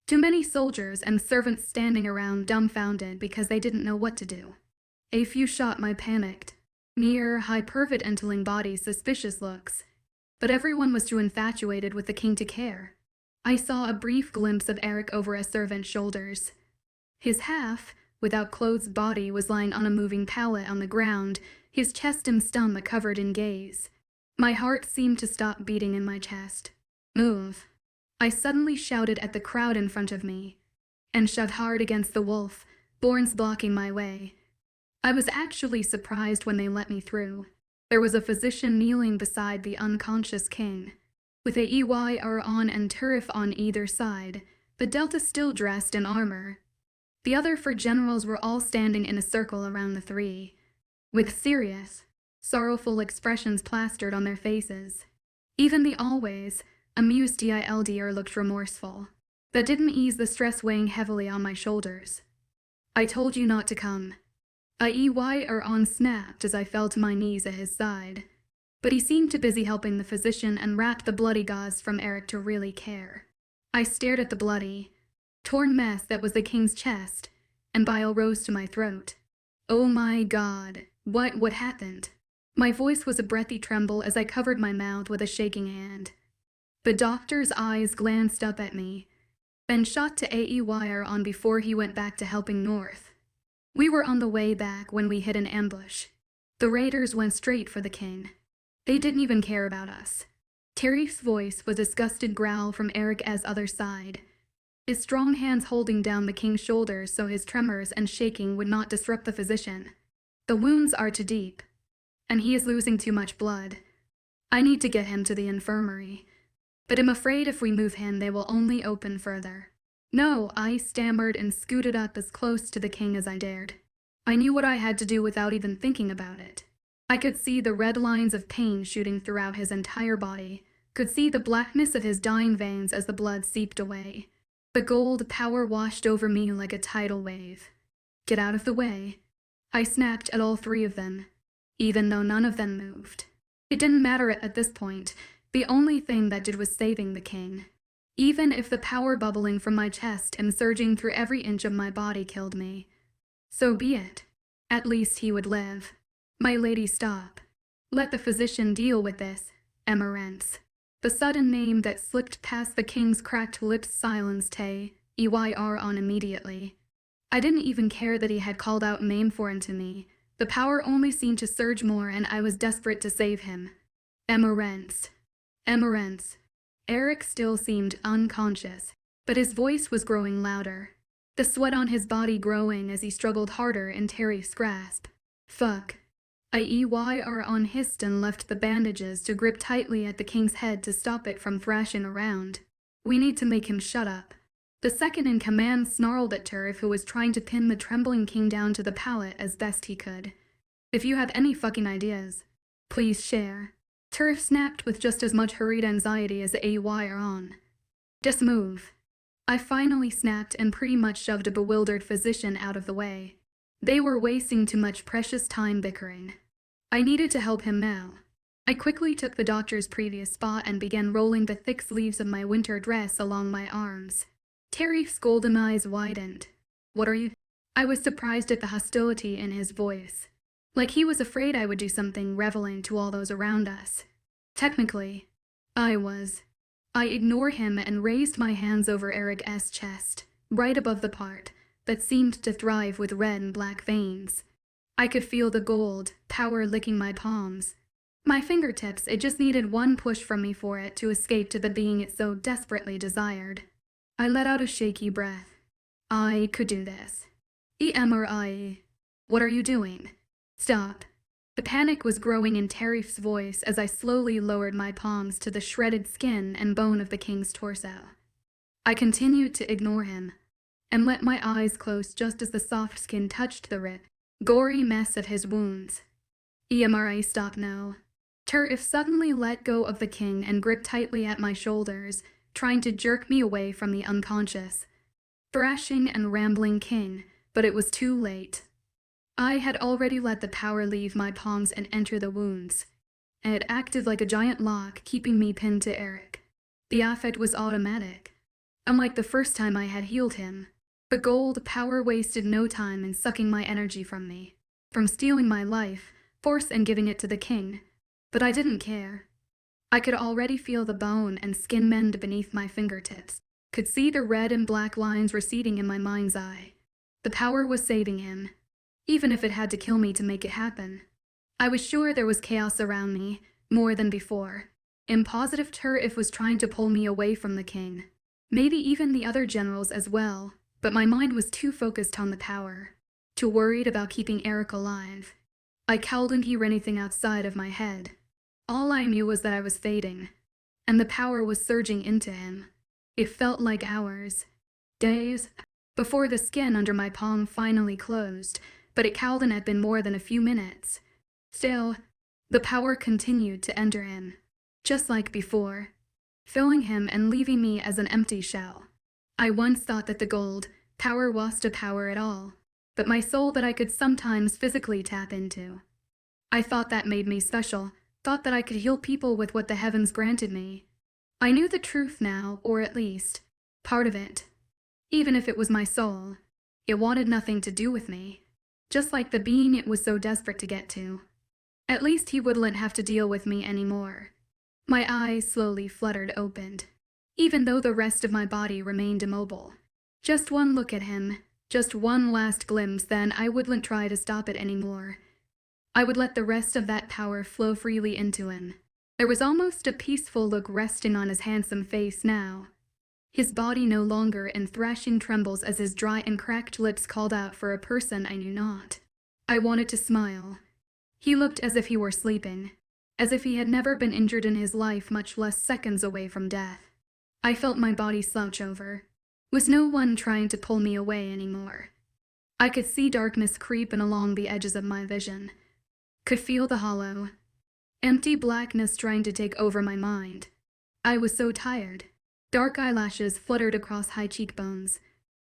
Too many soldiers and servants standing around dumbfounded because they didn't know what to do. A few shot my panicked, mere hyperventilating bodies suspicious looks, but everyone was too infatuated with the king to care. I saw a brief glimpse of Eric over a servant's shoulders. His without clothes body was lying on a moving pallet on the ground, his chest and stomach covered in gaze. My heart seemed to stop beating in my chest. Move. I suddenly shouted at the crowd in front of me, and shoved hard against the wolf-borns blocking my way. I was actually surprised when they let me through. There was a physician kneeling beside the unconscious king, with a 𝐊𝐢𝐬𝐬 and Turf on either side, but Delta still dressed in armor. The other 4 generals were all standing in a circle around the 3, with serious, sorrowful expressions plastered on their faces. Even the always amused 𝐊𝐢𝐬𝐷R looked remorseful. That didn't ease the stress weighing heavily on my shoulders. I told you not to come. 𝐊𝐢𝐬𝐬 snapped as I fell to my knees at his side, but he seemed too busy helping the physician and wrapped the bloody gauze from Eric to really care. I stared at the bloody, torn mess that was the king's chest, and bile rose to my throat. Oh my God, what happened? My voice was a breathy tremble as I covered my mouth with a shaking hand. The doctor's eyes glanced up at me, then shot to 𝐊𝐢𝐬𝐬𝐬 before he went back to helping North. We were on the way back when we hit an ambush. The raiders went straight for the king. They didn't even care about us. Terry's voice was a disgusted growl from Eric's other side, his strong hands holding down the king's shoulders so his tremors and shaking would not disrupt the physician. The wounds are too deep, and he is losing too much blood. I need to get him to the infirmary, but I'm afraid if we move him they will only open further. No, I stammered and scooted up as close to the king as I dared. I knew what I had to do without even thinking about it. I could see the red lines of pain shooting throughout his entire body, could see the blackness of his dying veins as the blood seeped away. The gold power washed over me like a tidal wave. Get out of the way. I snapped at all 3 of them, even though none of them moved. It didn't matter at this point. The only thing that did was saving the king. Even if the power bubbling from my chest and surging through every inch of my body killed me, so be it. At least he would live. My lady, stop. Let the physician deal with this. Immerse. The sudden name that slipped past the king's cracked lips silenced 𝐊𝐢𝐬𝐬𝐬 immediately. I didn't even care that he had called out name foreign to me. The power only seemed to surge more and I was desperate to save him. Immerse. Immerse. Eric still seemed unconscious, but his voice was growing louder, the sweat on his body growing as he struggled harder in Terry's grasp. Fuck. 𝐊𝐢𝐬𝐬𝐬 hissed and left the bandages to grip tightly at the king's head to stop it from thrashing around. We need to make him shut up. The second in command snarled at Turf, who was trying to pin the trembling king down to the pallet as best he could. If you have any fucking ideas, please share. Turf snapped with just as much hurried anxiety as 𝐊𝐢𝐬𝐬𝐬𝐬. Just move. I finally snapped and pretty much shoved a bewildered physician out of the way. They were wasting too much precious time bickering. I needed to help him now. I quickly took the doctor's previous spot and began rolling the thick sleeves of my winter dress along my arms. Terry's golden eyes widened. What are you? I was surprised at the hostility in his voice. Like he was afraid I would do something reveling to all those around us. Technically, I was. I ignored him and raised my hands over Eric's chest, right above the part that seemed to thrive with red and black veins. I could feel the gold power licking my palms. My fingertips, it just needed one push from me for it to escape to the being it so desperately desired. I let out a shaky breath. I could do this. 𝐸. What are you doing? Stop. The panic was growing in Tariff's voice as I slowly lowered my palms to the shredded skin and bone of the king's torso. I continued to ignore him, and let my eyes close just as the soft skin touched the rip, gory mess of his wounds. 𝐸, stop now. Tariff suddenly let go of the king and gripped tightly at my shoulders, trying to jerk me away from the unconscious, thrashing and rambling king, but it was too late. I had already let the power leave my palms and enter the wounds. It acted like a giant lock, keeping me pinned to Eric. The effect was automatic. Unlike the first time I had healed him, the gold power wasted no time in sucking my energy from me, from stealing my life, force and giving it to the king. But I didn't care. I could already feel the bone and skin mend beneath my fingertips, could see the red and black lines receding in my mind's eye. The power was saving him, even if it had to kill me to make it happen. I was sure there was chaos around me, more than before. Impositive Tariff was trying to pull me away from the king. Maybe even the other generals as well, but my mind was too focused on the power, too worried about keeping Eric alive. I couldn't hear anything outside of my head. All I knew was that I was fading, and the power was surging into him. It felt like hours, days, before the skin under my palm finally closed, but it had been more than a few minutes. Still, the power continued to enter him, just like before, filling him and leaving me as an empty shell. I once thought that the gold power wasn't a power at all, but my soul that I could sometimes physically tap into. I thought that made me special, thought that I could heal people with what the heavens granted me. I knew the truth now, or at least, part of it. Even if it was my soul, it wanted nothing to do with me, just like the being it was so desperate to get to. At least he wouldn't have to deal with me anymore. My eyes slowly fluttered opened, even though the rest of my body remained immobile. Just one look at him, just one last glimpse, then I wouldn't try to stop it anymore. I would let the rest of that power flow freely into him. There was almost a peaceful look resting on his handsome face now. His body no longer in thrashing trembles as his dry and cracked lips called out for a person I knew not. I wanted to smile. He looked as if he were sleeping, as if he had never been injured in his life, much less seconds away from death. I felt my body slouch over. Was no one trying to pull me away anymore. I could see darkness creeping along the edges of my vision. Could feel the hollow, empty blackness trying to take over my mind. I was so tired. Dark eyelashes fluttered across high cheekbones.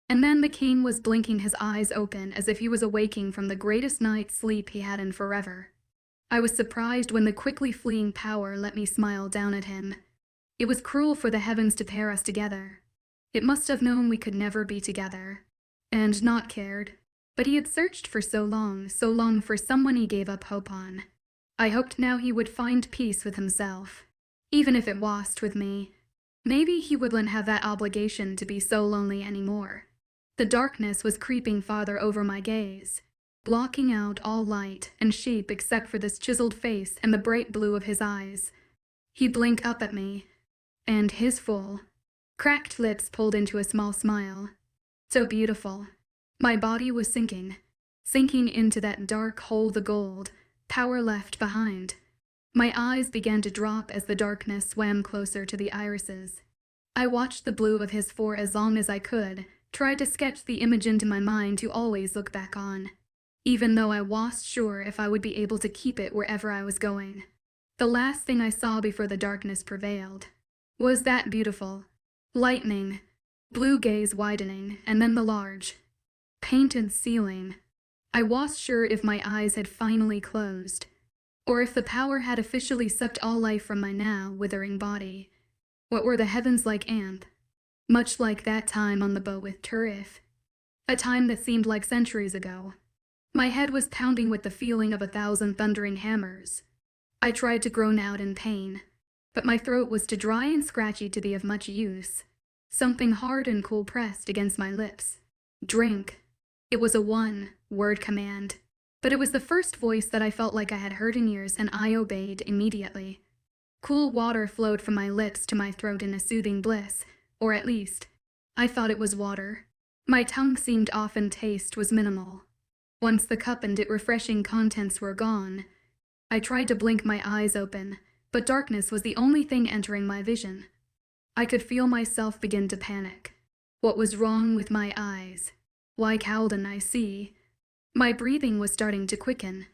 And then the king was blinking his eyes open as if he was awaking from the greatest night's sleep he had in forever. I was surprised when the quickly fleeing power let me smile down at him. It was cruel for the heavens to pair us together. It must have known we could never be together, and not cared. But he had searched for so long for someone he gave up hope on. I hoped now he would find peace with himself, even if it wasn't with me. Maybe he wouldn't have that obligation to be so lonely anymore. The darkness was creeping farther over my gaze, blocking out all light and shape except for this chiseled face and the bright blue of his eyes. He blinked up at me, and his full, cracked lips pulled into a small smile. So beautiful. My body was sinking into that dark hole the gold power left behind. My eyes began to drop as the darkness swam closer to the irises. I watched the blue of his for as long as I could, tried to sketch the image into my mind to always look back on, even though I wasn't sure if I would be able to keep it wherever I was going. The last thing I saw before the darkness prevailed was that beautiful, lightning, blue gaze widening, and then the large, painted ceiling. I wasn't sure if my eyes had finally closed, or if the power had officially sucked all life from my now withering body. What were the heavens like, much like that time on the boat with Tariff, a time that seemed like centuries ago. My head was pounding with the feeling of 1,000 thundering hammers. I tried to groan out in pain, but my throat was too dry and scratchy to be of much use. Something hard and cool pressed against my lips. Drink. It was a one-word command, But it was the first voice that I felt like I had heard in years, and I obeyed immediately. Cool water flowed from my lips to my throat in a soothing bliss, or at least, I thought it was water. My tongue seemed off and taste was minimal. Once the cup and its refreshing contents were gone, I tried to blink my eyes open, but darkness was the only thing entering my vision. I could feel myself begin to panic. What was wrong with my eyes? Why couldn't I see? My breathing was starting to quicken,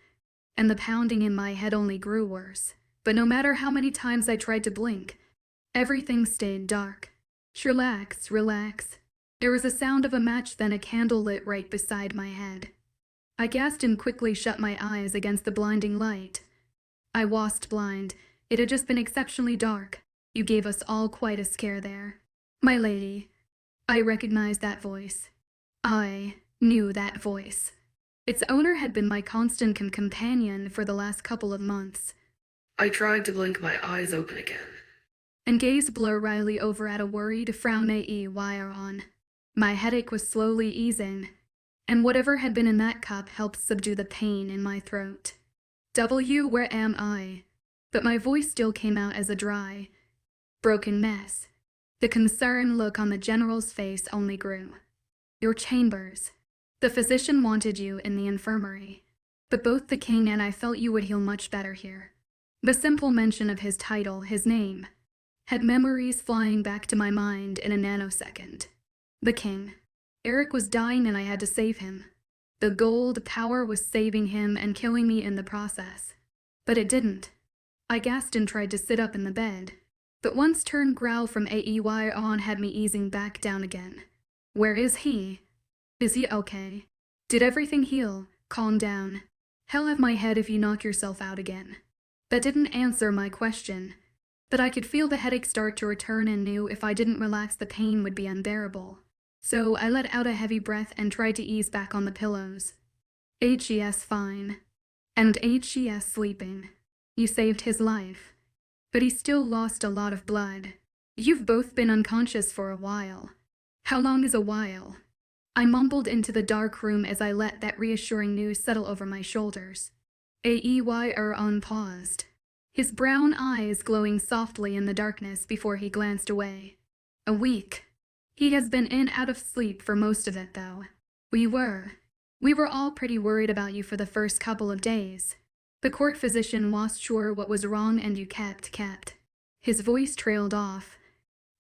and the pounding in my head only grew worse. But no matter how many times I tried to blink, everything stayed dark. Relax, relax. There was a sound of a match, then a candle lit right beside my head. I gasped and quickly shut my eyes against the blinding light. I wasn't blind. It had just been exceptionally dark. You gave us all quite a scare there. My lady. I recognized that voice. I knew that voice. Its owner had been my constant companion for the last couple of months. I tried to blink my eyes open again, And gaze blur wryly over at a worried frown 𝐿𝐢𝐬𝐬. My headache was slowly easing, and whatever had been in that cup helped subdue the pain in my throat. Where am I? But my voice still came out as a dry, broken mess. The concerned look on the general's face only grew. Your chambers. The physician wanted you in the infirmary, but both the king and I felt you would heal much better here. The simple mention of his title, his name, had memories flying back to my mind in a nanosecond. The king. Eric was dying and I had to save him. The gold power was saving him and killing me in the process. But it didn't. I gasped and tried to sit up in the bed. But one stern growl from 𝐿𝐬𝐬 had me easing back down again. Where is he? Is he okay? Did everything heal? Calm down. Hell have my head if you knock yourself out again. That didn't answer my question. But I could feel the headache start to return and knew if I didn't relax the pain would be unbearable. So I let out a heavy breath and tried to ease back on the pillows. 𝐿𝐬𝐬's fine. And 𝐿𝐬𝐬's sleeping. You saved his life. But he still lost a lot of blood. You've both been unconscious for a while. How long is a while? I mumbled into the dark room as I let that reassuring news settle over my shoulders. 𝐿𝐬𝐬 paused, his brown eyes glowing softly in the darkness before he glanced away. A week. He has been in out of sleep for most of it, though. We were all pretty worried about you for the first couple of days. The court physician wasn't sure what was wrong and you kept. His voice trailed off,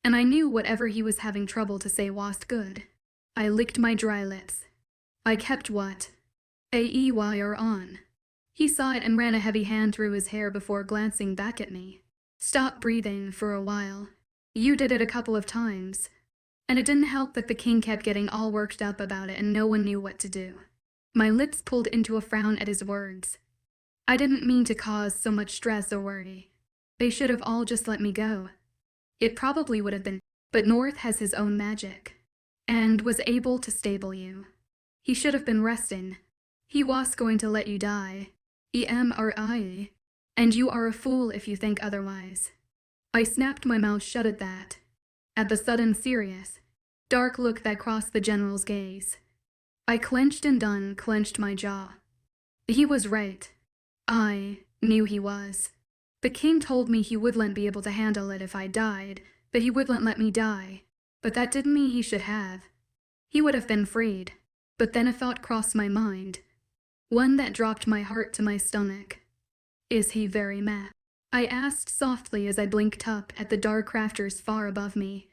and I knew whatever he was having trouble to say wasn't good. I licked my dry lips. I kept what? 𝐿𝐬𝐬. He saw it and ran a heavy hand through his hair before glancing back at me. Stop breathing for a while. You did it a couple of times. And it didn't help that the king kept getting all worked up about it and no one knew what to do. My lips pulled into a frown at his words. I didn't mean to cause so much stress or worry. They should have all just let me go. It probably would have been, but North has his own magic, and was able to stable you. He should have been resting. He was going to let you die. Immerse. And you are a fool if you think otherwise. I snapped my mouth shut at that. At the sudden serious, dark look that crossed the general's gaze. I clenched and unclenched my jaw. He was right. I knew he was. The king told me he wouldn't be able to handle it if I died, but he wouldn't let me die. But that didn't mean he should have. He would have been freed. But then a thought crossed my mind. One that dropped my heart to my stomach. Is he very mad? I asked softly as I blinked up at the dark rafters far above me.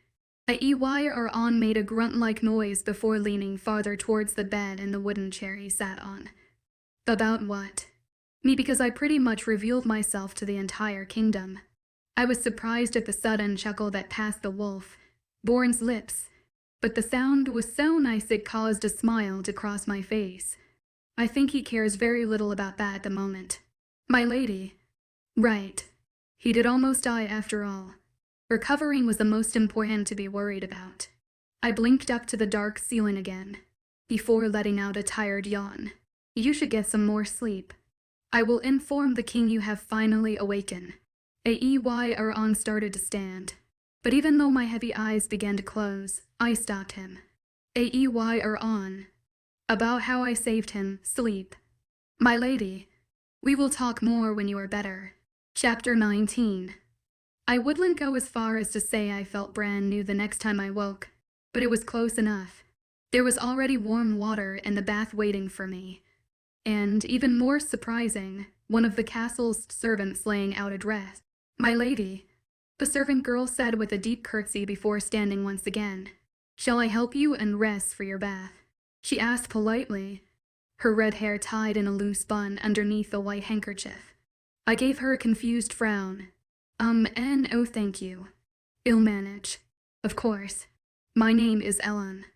𝐿𝐬𝐬 made a grunt-like noise before leaning farther towards the bed and the wooden chair he sat on. About what? Me, because I pretty much revealed myself to the entire kingdom. I was surprised at the sudden chuckle that passed the wolf-born's lips, but the sound was so nice it caused a smile to cross my face. I think he cares very little about that at the moment. My lady. Right. He did almost die after all. Recovering was the most important to be worried about. I blinked up to the dark ceiling again, before letting out a tired yawn. You should get some more sleep. I will inform the king you have finally awakened. 𝐿𝐬𝐬 started to stand, but even though my heavy eyes began to close, I stopped him. 𝐿𝐬𝐬. About how I saved him, sleep. My lady, we will talk more when you are better. Chapter 19. I wouldn't go as far as to say I felt brand new the next time I woke, but it was close enough. There was already warm water in the bath waiting for me. And, even more surprising, one of the castle's servants laying out a dress. My lady, the servant girl said with a deep curtsy before standing once again. Shall I help you and rest for your bath? She asked politely, her red hair tied in a loose bun underneath a white handkerchief. I gave her a confused frown. Oh, thank you. I'll manage. Of course. My name is Ellen.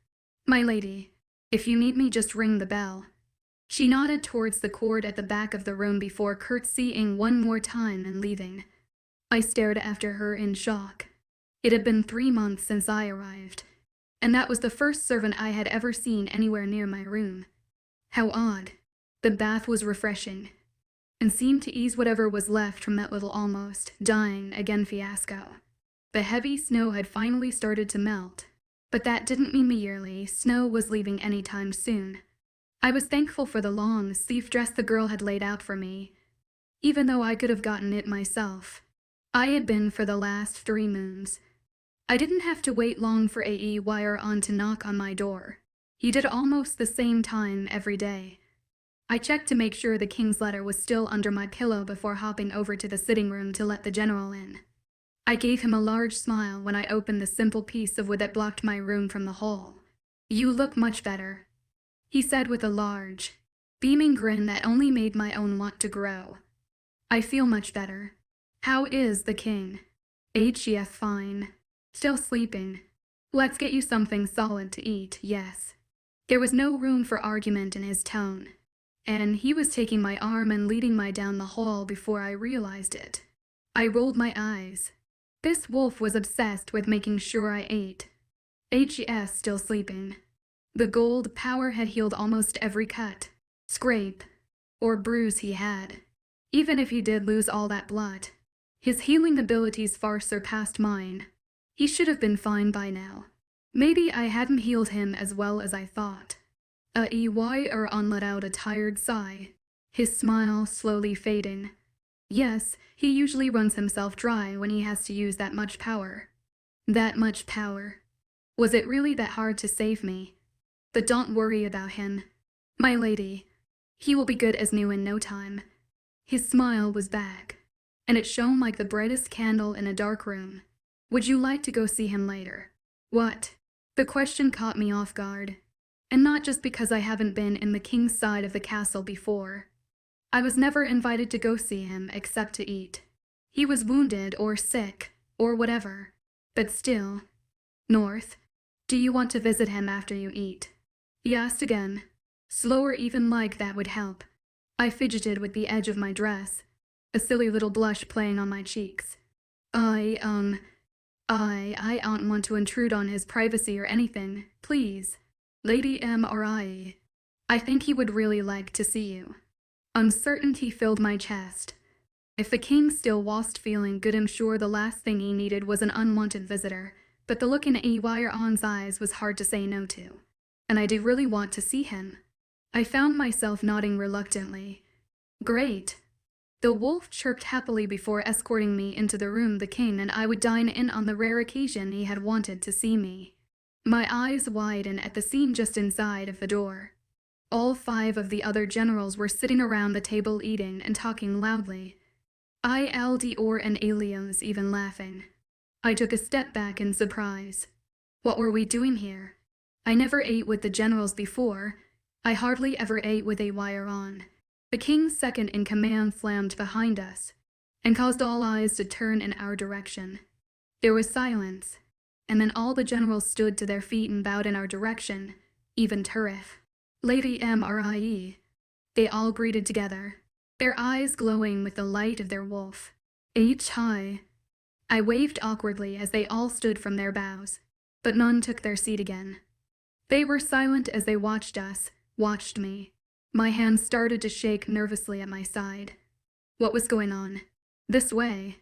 My lady, if you need me, just ring the bell. She nodded towards the cord at the back of the room before curtsying one more time and leaving. I stared after her in shock. It had been 3 months since I arrived, and that was the first servant I had ever seen anywhere near my room. How odd. The bath was refreshing, and seemed to ease whatever was left from that little almost dying again fiasco. The heavy snow had finally started to melt, but that didn't mean merely snow was leaving any time soon. I was thankful for the long sleeve dress the girl had laid out for me, even though I could have gotten it myself. I had been for the last 3 moons. I didn't have to wait long for 𝐿𝐲𝐻𝐬 to knock on my door. He did almost the same time every day. I checked to make sure the king's letter was still under my pillow before hopping over to the sitting room to let the general in. I gave him a large smile when I opened the simple piece of wood that blocked my room from the hall. You look much better, he said with a large, beaming grin that only made my own want to grow. I feel much better. How is the king? 𝐻𝐬 fine. Still sleeping. Let's get you something solid to eat, yes. There was no room for argument in his tone, and he was taking my arm and leading me down the hall before I realized it. I rolled my eyes. This wolf was obsessed with making sure I ate. 𝐻𝐬 still sleeping. The gold power had healed almost every cut, scrape, or bruise he had. Even if he did lose all that blood, his healing abilities far surpassed mine. He should have been fine by now. Maybe I hadn't healed him as well as I thought. 𝐿𝐲𝐻𝐬 let out a tired sigh, his smile slowly fading. Yes, he usually runs himself dry when he has to use that much power. That much power. Was it really that hard to save me? But don't worry about him. My lady, he will be good as new in no time. His smile was back, and it shone like the brightest candle in a dark room. Would you like to go see him later? What? The question caught me off guard, and not just because I haven't been in the king's side of the castle before. I was never invited to go see him except to eat. He was wounded or sick, or whatever. But still. North, do you want to visit him after you eat? He asked again. Slower, even like that would help. I fidgeted with the edge of my dress, a silly little blush playing on my cheeks. I don't want to intrude on his privacy or anything, please. Lady Immerse. I think he would really like to see you. Uncertainty filled my chest. If the king still wasn't feeling good, I'm sure the last thing he needed was an unwanted visitor, but the look in 𝐿𝐲𝐻𝐬's eyes was hard to say no to. And I did really want to see him. I found myself nodding reluctantly. Great. The wolf chirped happily before escorting me into the room the king and I would dine in on the rare occasion he had wanted to see me. My eyes widened at the scene just inside of the door. All 5 of the other generals were sitting around the table eating and talking loudly. 𝐿𝐷𝐿 and 𝐿𝐲𝐻𝐬 even laughing. I took a step back in surprise. What were we doing here? I never ate with the generals before. I hardly ever ate with 𝐿𝐲𝐻𝐬. The king's second-in-command slammed behind us, and caused all eyes to turn in our direction. There was silence, and then all the generals stood to their feet and bowed in our direction, even Turif. Lady Immerse. They all greeted together, their eyes glowing with the light of their wolf. 𝐻𝐬. I waved awkwardly as they all stood from their bows, but none took their seat again. They were silent as they watched us, watched me. My hands started to shake nervously at my side. What was going on? This way.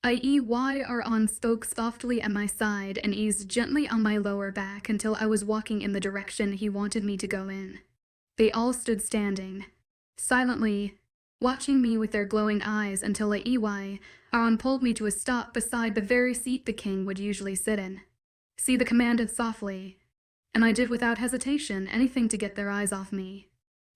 𝐿𝐲𝐻𝐬 spoke softly at my side and eased gently on my lower back until I was walking in the direction he wanted me to go in. They all stood standing, silently, watching me with their glowing eyes until 𝐿𝐢𝐬𝐬 pulled me to a stop beside the very seat the king would usually sit in. See, the commanded softly, and I did without hesitation anything to get their eyes off me.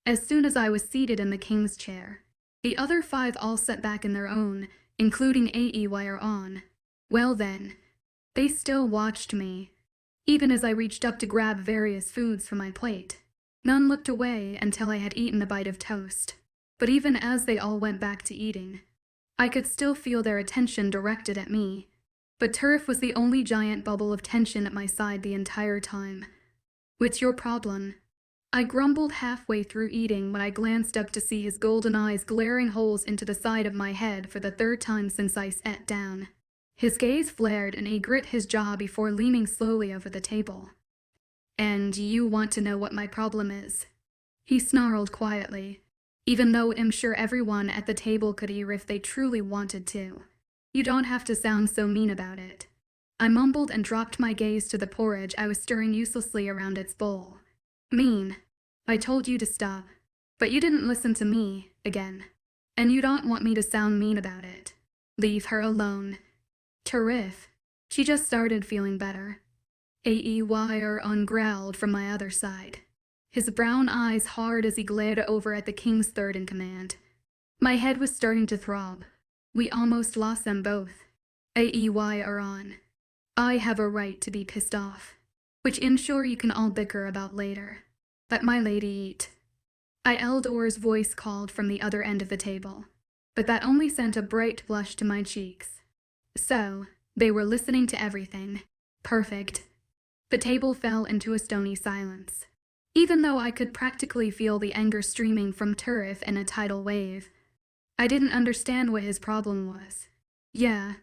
As soon as I was seated in the king's chair, the other 5 all sat back in their own, including 𝐿𝐢𝐬𝐬. Well then, they still watched me, even as I reached up to grab various foods from my plate. None looked away until I had eaten a bite of toast, but even as they all went back to eating, I could still feel their attention directed at me. But 𝐿𝐢𝐬 was the only giant bubble of tension at my side the entire time. "What's your problem?" I grumbled halfway through eating when I glanced up to see his golden eyes glaring holes into the side of my head for the 3rd time since I sat down. His gaze flared and he grit his jaw before leaning slowly over the table. "And you want to know what my problem is?" He snarled quietly, even though I'm sure everyone at the table could hear if they truly wanted to. "You don't have to sound so mean about it." I mumbled and dropped my gaze to the porridge I was stirring uselessly around its bowl. "Mean? I told you to stop. But you didn't listen to me, again. And you don't want me to sound mean about it. Leave her alone." "𝐿𝐢𝐬. She just started feeling better." 𝐿𝐢𝐬𝐬 growled from my other side, his brown eyes hard as he glared over at the king's 3rd in command. My head was starting to throb. We almost lost them both. 𝐿𝐢𝐬𝐬. I have a right to be pissed off, which I'm sure you can all bicker about later. Let my lady eat. 𝐿𝐢𝐬𝐬's voice called from the other end of the table, but that only sent a bright blush to my cheeks. So, they were listening to everything. Perfect. The table fell into a stony silence, even though I could practically feel the anger streaming from 𝐿𝐢𝐬 in a tidal wave. I didn't understand what his problem was. Yeah,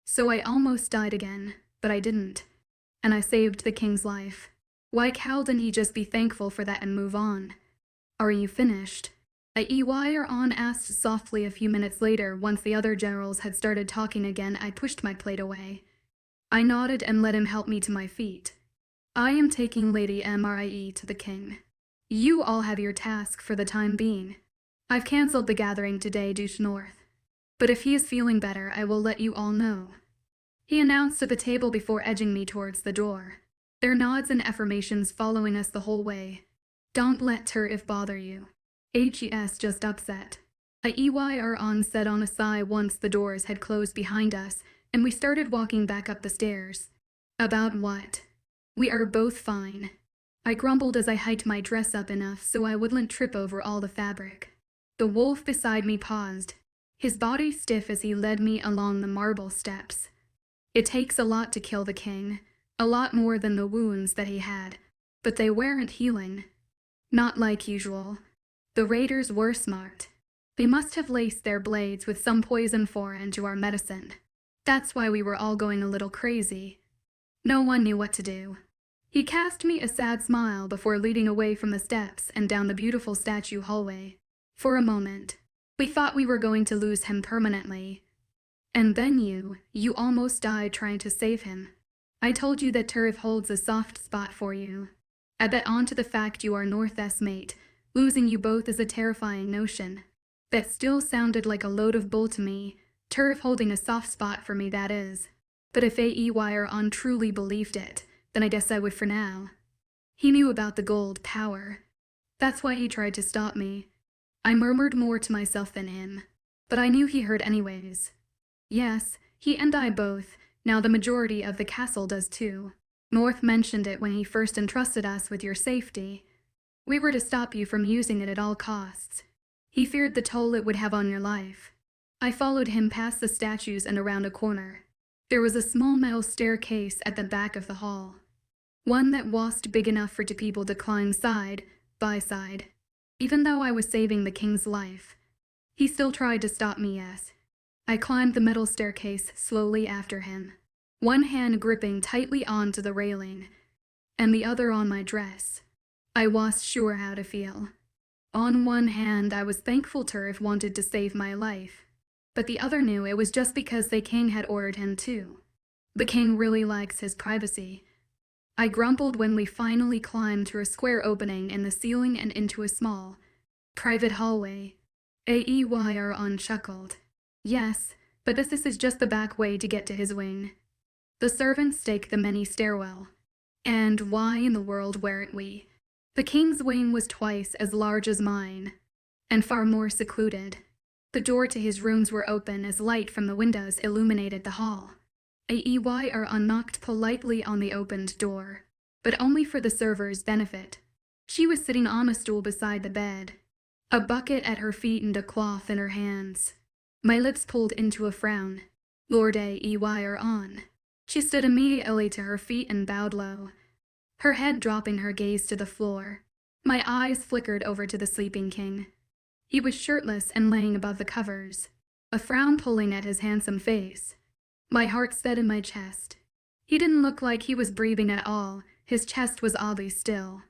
so I almost died again, but I didn't. And I saved the king's life. Why didn't he just be thankful for that and move on? "Are you finished?" 𝐿𝐢𝐬𝐬 asked softly a few minutes later. Once the other generals had started talking again, I pushed my plate away. I nodded and let him help me to my feet. "I am taking Lady Immerse to the king. You all have your task for the time being. I've cancelled the gathering today due to North. But if he is feeling better, I will let you all know," he announced at the table before edging me towards the door, their nods and affirmations following us the whole way. "Don't let 𝐿𝐢𝐬 bother you. He's just upset," 𝐿𝐢𝐬𝐬 said on a sigh once the doors had closed behind us and we started walking back up the stairs. "About what?" "We are both fine," I grumbled as I hiked my dress up enough so I wouldn't trip over all the fabric. The wolf beside me paused, his body stiff as he led me along the marble steps. "It takes a lot to kill the king, a lot more than the wounds that he had, but they weren't healing. Not like usual. The raiders were smart. They must have laced their blades with some poison foreign to our medicine. That's why we were all going a little crazy. No one knew what to do." He cast me a sad smile before leading away from the steps and down the beautiful statue hallway. "For a moment, we thought we were going to lose him permanently. And then you almost died trying to save him. I told you that 𝐿𝐢𝐬 holds a soft spot for you. I bet on to the fact you are North's mate. Losing you both is a terrifying notion. That still sounded like a load of bull to me. 𝐿𝐢𝐬 holding a soft spot for me, that is. But if 𝐿𝐢𝐬𝐬 truly believed it, then I guess I would for now. He knew about the gold power. That's why he tried to stop me." I murmured more to myself than him, but I knew he heard anyways. "Yes, he and I both. Now the majority of the castle does too. North mentioned it when he first entrusted us with your safety. We were to stop you from using it at all costs. He feared the toll it would have on your life." I followed him past the statues and around a corner. There was a small metal staircase at the back of the hall. One that wasn't big enough for 2 people to climb side by side. Even though I was saving the king's life, he still tried to stop me. Yes. I climbed the metal staircase slowly after him, one hand gripping tightly onto the railing, and the other on my dress. I wasn't sure how to feel. On one hand, I was thankful 𝐿𝐢𝐬 wanted to save my life, but the other knew it was just because the king had ordered him to. The king really likes his privacy. I grumbled when we finally climbed through a square opening in the ceiling and into a small, private hallway. 𝐿 chuckled. Yes, but this is just the back way to get to his wing. The servants stake the many stairwell. And why in the world weren't we? The king's wing was twice as large as mine, and far more secluded. The door to his rooms were open as light from the windows illuminated the hall. 𝐿 knocked politely on the opened door, but only for the server's benefit. She was sitting on a stool beside the bed, a bucket at her feet and a cloth in her hands. My lips pulled into a frown. Lord 𝐿. She stood immediately to her feet and bowed low, her head dropping her gaze to the floor. My eyes flickered over to the sleeping king. He was shirtless and laying above the covers, a frown pulling at his handsome face. My heart set in my chest. He didn't look like he was breathing at all. His chest was oddly still.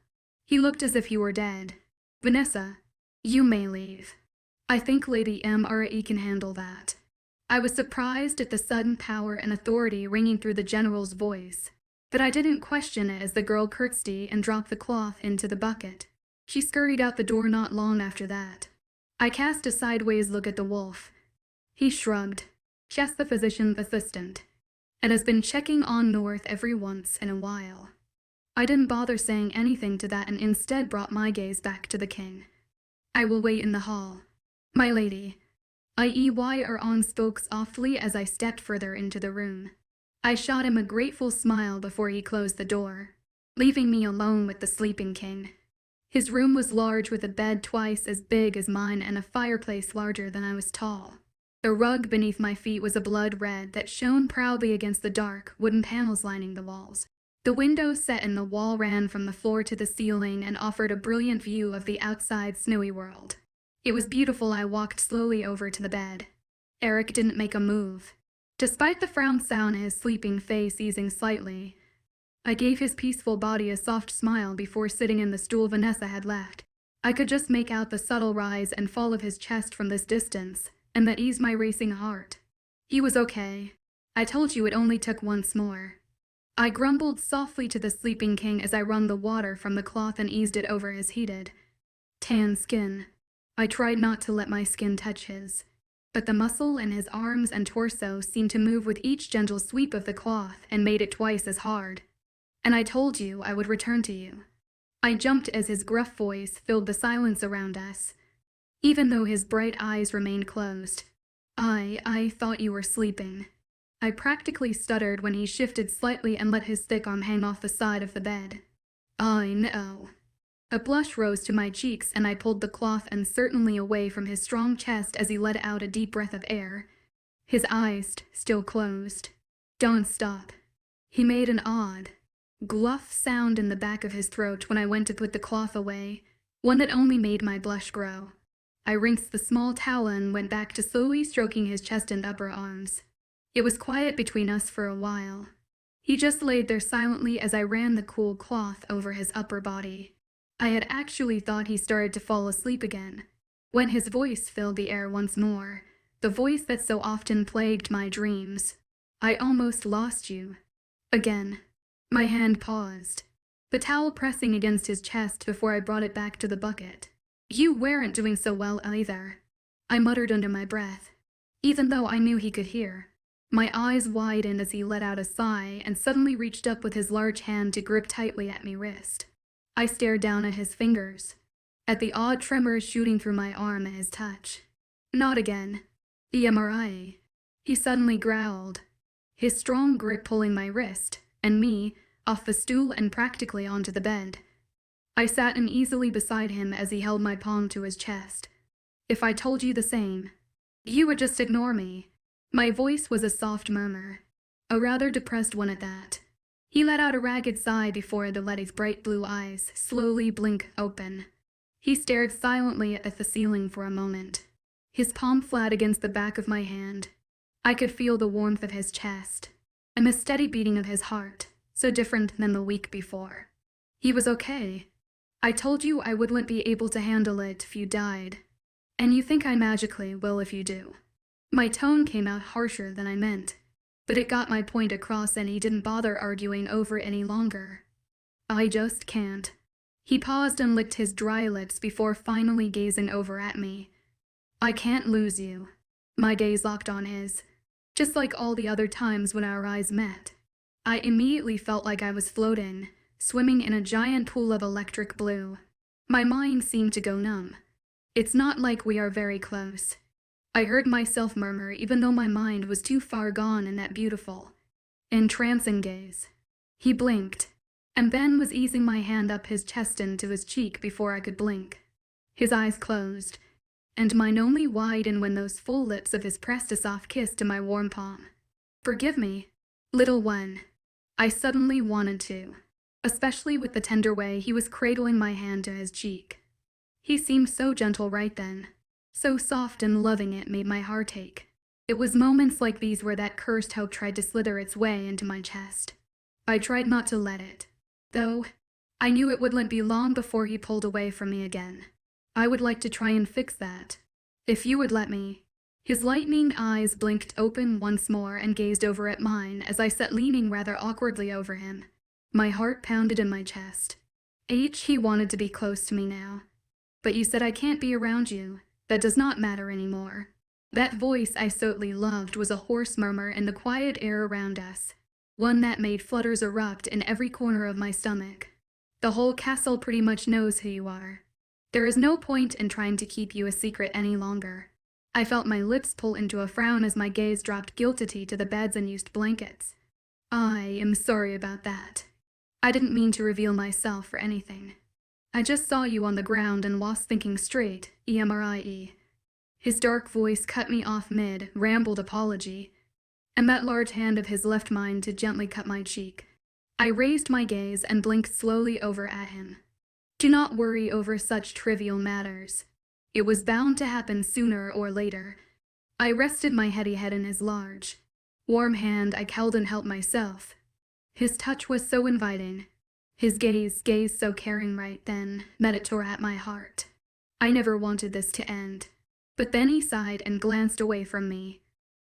He looked as if he were dead. Vanessa, you may leave. I think Lady Immerse can handle that. I was surprised at the sudden power and authority ringing through the general's voice, but I didn't question it as the girl curtsied and dropped the cloth into the bucket. She scurried out the door not long after that. I cast a sideways look at the wolf. He shrugged. Just the physician's assistant, and has been checking on North every once in a while. I didn't bother saying anything to that and instead brought my gaze back to the king. I will wait in the hall. My lady. 𝐿 spoke softly as I stepped further into the room. I shot him a grateful smile before he closed the door, leaving me alone with the sleeping king. His room was large with a bed twice as big as mine and a fireplace larger than I was tall. The rug beneath my feet was a blood red that shone proudly against the dark wooden panels lining the walls. The window set in the wall ran from the floor to the ceiling and offered a brilliant view of the outside snowy world. It was beautiful. I walked slowly over to the bed. Eric didn't make a move, despite the frown on his sleeping face easing slightly. I gave his peaceful body a soft smile before sitting in the stool Vanessa had left. I could just make out the subtle rise and fall of his chest from this distance, and that eased my racing heart. He was okay. I told you it only took once more. I grumbled softly to the sleeping king as I wrung the water from the cloth and eased it over his heated, tan skin. I tried not to let my skin touch his, but the muscle in his arms and torso seemed to move with each gentle sweep of the cloth and made it twice as hard. And I told you I would return to you. I jumped as his gruff voice filled the silence around us, even though his bright eyes remained closed. I thought you were sleeping. I practically stuttered when he shifted slightly and let his thick arm hang off the side of the bed. I know. A blush rose to my cheeks and I pulled the cloth uncertainly away from his strong chest as he let out a deep breath of air. His eyes still closed. Don't stop. He made an odd, gluff sound in the back of his throat when I went to put the cloth away, one that only made my blush grow. I rinsed the small towel and went back to slowly stroking his chest and upper arms. It was quiet between us for a while. He just laid there silently as I ran the cool cloth over his upper body. I had actually thought he started to fall asleep again, when his voice filled the air once more, the voice that so often plagued my dreams. I almost lost you. Again. My hand paused, the towel pressing against his chest before I brought it back to the bucket. You weren't doing so well either, I muttered under my breath, even though I knew he could hear. My eyes widened as he let out a sigh and suddenly reached up with his large hand to grip tightly at my wrist. I stared down at his fingers, at the odd tremors shooting through my arm at his touch. Not again. Immerse. He suddenly growled, his strong grip pulling my wrist, and me, off the stool and practically onto the bed. I sat uneasily beside him as he held my palm to his chest. If I told you the same, you would just ignore me. My voice was a soft murmur, a rather depressed one at that. He let out a ragged sigh before the lady's bright blue eyes slowly blink open. He stared silently at the ceiling for a moment, his palm flat against the back of my hand. I could feel the warmth of his chest, and the steady beating of his heart, so different than the week before. He was okay. I told you I wouldn't be able to handle it if you died, and you think I magically will if you do. My tone came out harsher than I meant, but it got my point across and he didn't bother arguing over it any longer. I just can't. He paused and licked his dry lips before finally gazing over at me. I can't lose you. My gaze locked on his. Just like all the other times when our eyes met. I immediately felt like I was floating, swimming in a giant pool of electric blue. My mind seemed to go numb. It's not like we are very close. I heard myself murmur even though my mind was too far gone in that beautiful, entrancing gaze. He blinked, and then was easing my hand up his chest into his cheek before I could blink. His eyes closed, and mine only widened when those full lips of his pressed a soft kiss to my warm palm. Forgive me, little one. I suddenly wanted to, especially with the tender way he was cradling my hand to his cheek. He seemed so gentle right then, so soft and loving it made my heart ache. It was moments like these where that cursed hope tried to slither its way into my chest. I tried not to let it, though I knew it wouldn't be long before he pulled away from me again. I would like to try and fix that, if you would let me. His lightning eyes blinked open once more and gazed over at mine as I sat leaning rather awkwardly over him. My heart pounded in my chest. He wanted to be close to me now. But you said I can't be around you. That does not matter anymore. That voice I certainly loved was a hoarse murmur in the quiet air around us, one that made flutters erupt in every corner of my stomach. The whole castle pretty much knows who you are. There is no point in trying to keep you a secret any longer. I felt my lips pull into a frown as my gaze dropped guiltily to the beds and used blankets. I am sorry about that. I didn't mean to reveal myself for anything. I just saw you on the ground and was thinking straight, Immerse. His dark voice cut me off mid, rambled apology, and that large hand of his left mine to gently cut my cheek. I raised my gaze and blinked slowly over at him. Do not worry over such trivial matters. It was bound to happen sooner or later. I rested my heady head in his large, warm hand. I held and helped myself. His touch was so inviting. His gaze so caring right then, that it tore at my heart. I never wanted this to end. But then he sighed and glanced away from me,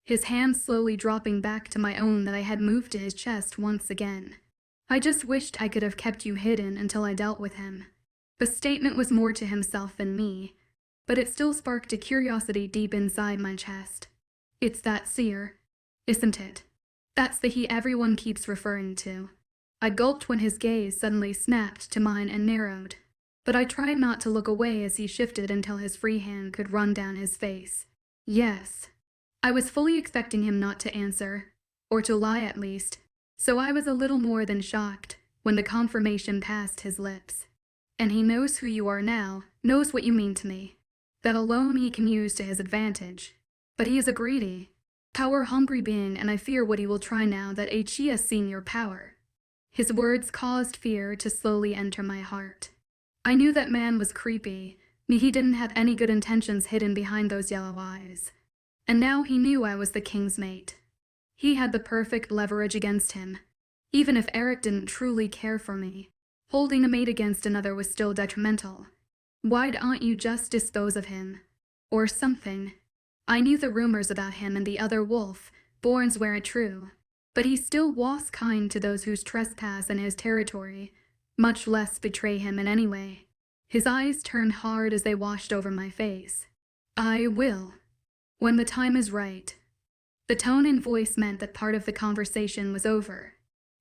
his hand slowly dropping back to my own that I had moved to his chest once again. I just wished I could have kept you hidden until I dealt with him. The statement was more to himself than me, but it still sparked a curiosity deep inside my chest. It's that seer, isn't it? That's the he everyone keeps referring to. I gulped when his gaze suddenly snapped to mine and narrowed, but I tried not to look away as he shifted until his free hand could run down his face. Yes. I was fully expecting him not to answer, or to lie at least, so I was a little more than shocked when the confirmation passed his lips. And he knows who you are now, knows what you mean to me. That alone he can use to his advantage. But he is a greedy, power-hungry being, and I fear what he will try now that he has seen your power. His words caused fear to slowly enter my heart. I knew that man was creepy, he didn't have any good intentions hidden behind those yellow eyes. And now he knew I was the king's mate. He had the perfect leverage against him. Even if Eric didn't truly care for me, holding a mate against another was still detrimental. Why don't you just dispose of him? Or something. I knew the rumors about him and the other wolf, borns were it true, but he still was kind to those whose trespass in his territory, much less betray him in any way. His eyes turned hard as they washed over my face. I will. When the time is right. The tone and voice meant that part of the conversation was over,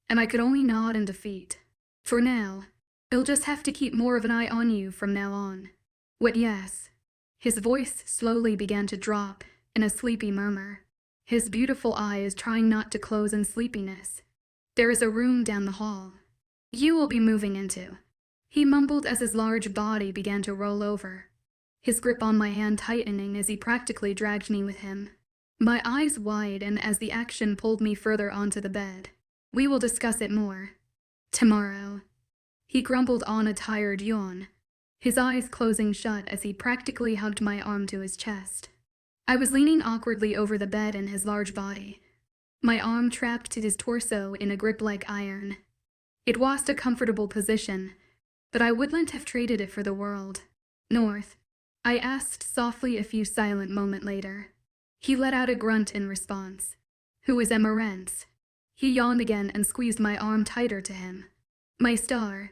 and I could only nod in defeat. For now, I'll just have to keep more of an eye on you from now on. What, yes? His voice slowly began to drop in a sleepy murmur. His beautiful eyes trying not to close in sleepiness. There is a room down the hall you will be moving into, he mumbled as his large body began to roll over, his grip on my hand tightening as he practically dragged me with him. My eyes widened as the action pulled me further onto the bed. We will discuss it more tomorrow. He grumbled on a tired yawn, his eyes closing shut as he practically hugged my arm to his chest. I was leaning awkwardly over the bed in his large body, my arm trapped to his torso in a grip like iron. It was a comfortable position, but I wouldn't have traded it for the world. North, I asked softly a few silent moments later. He let out a grunt in response. Who is Immerse? He yawned again and squeezed my arm tighter to him. My star,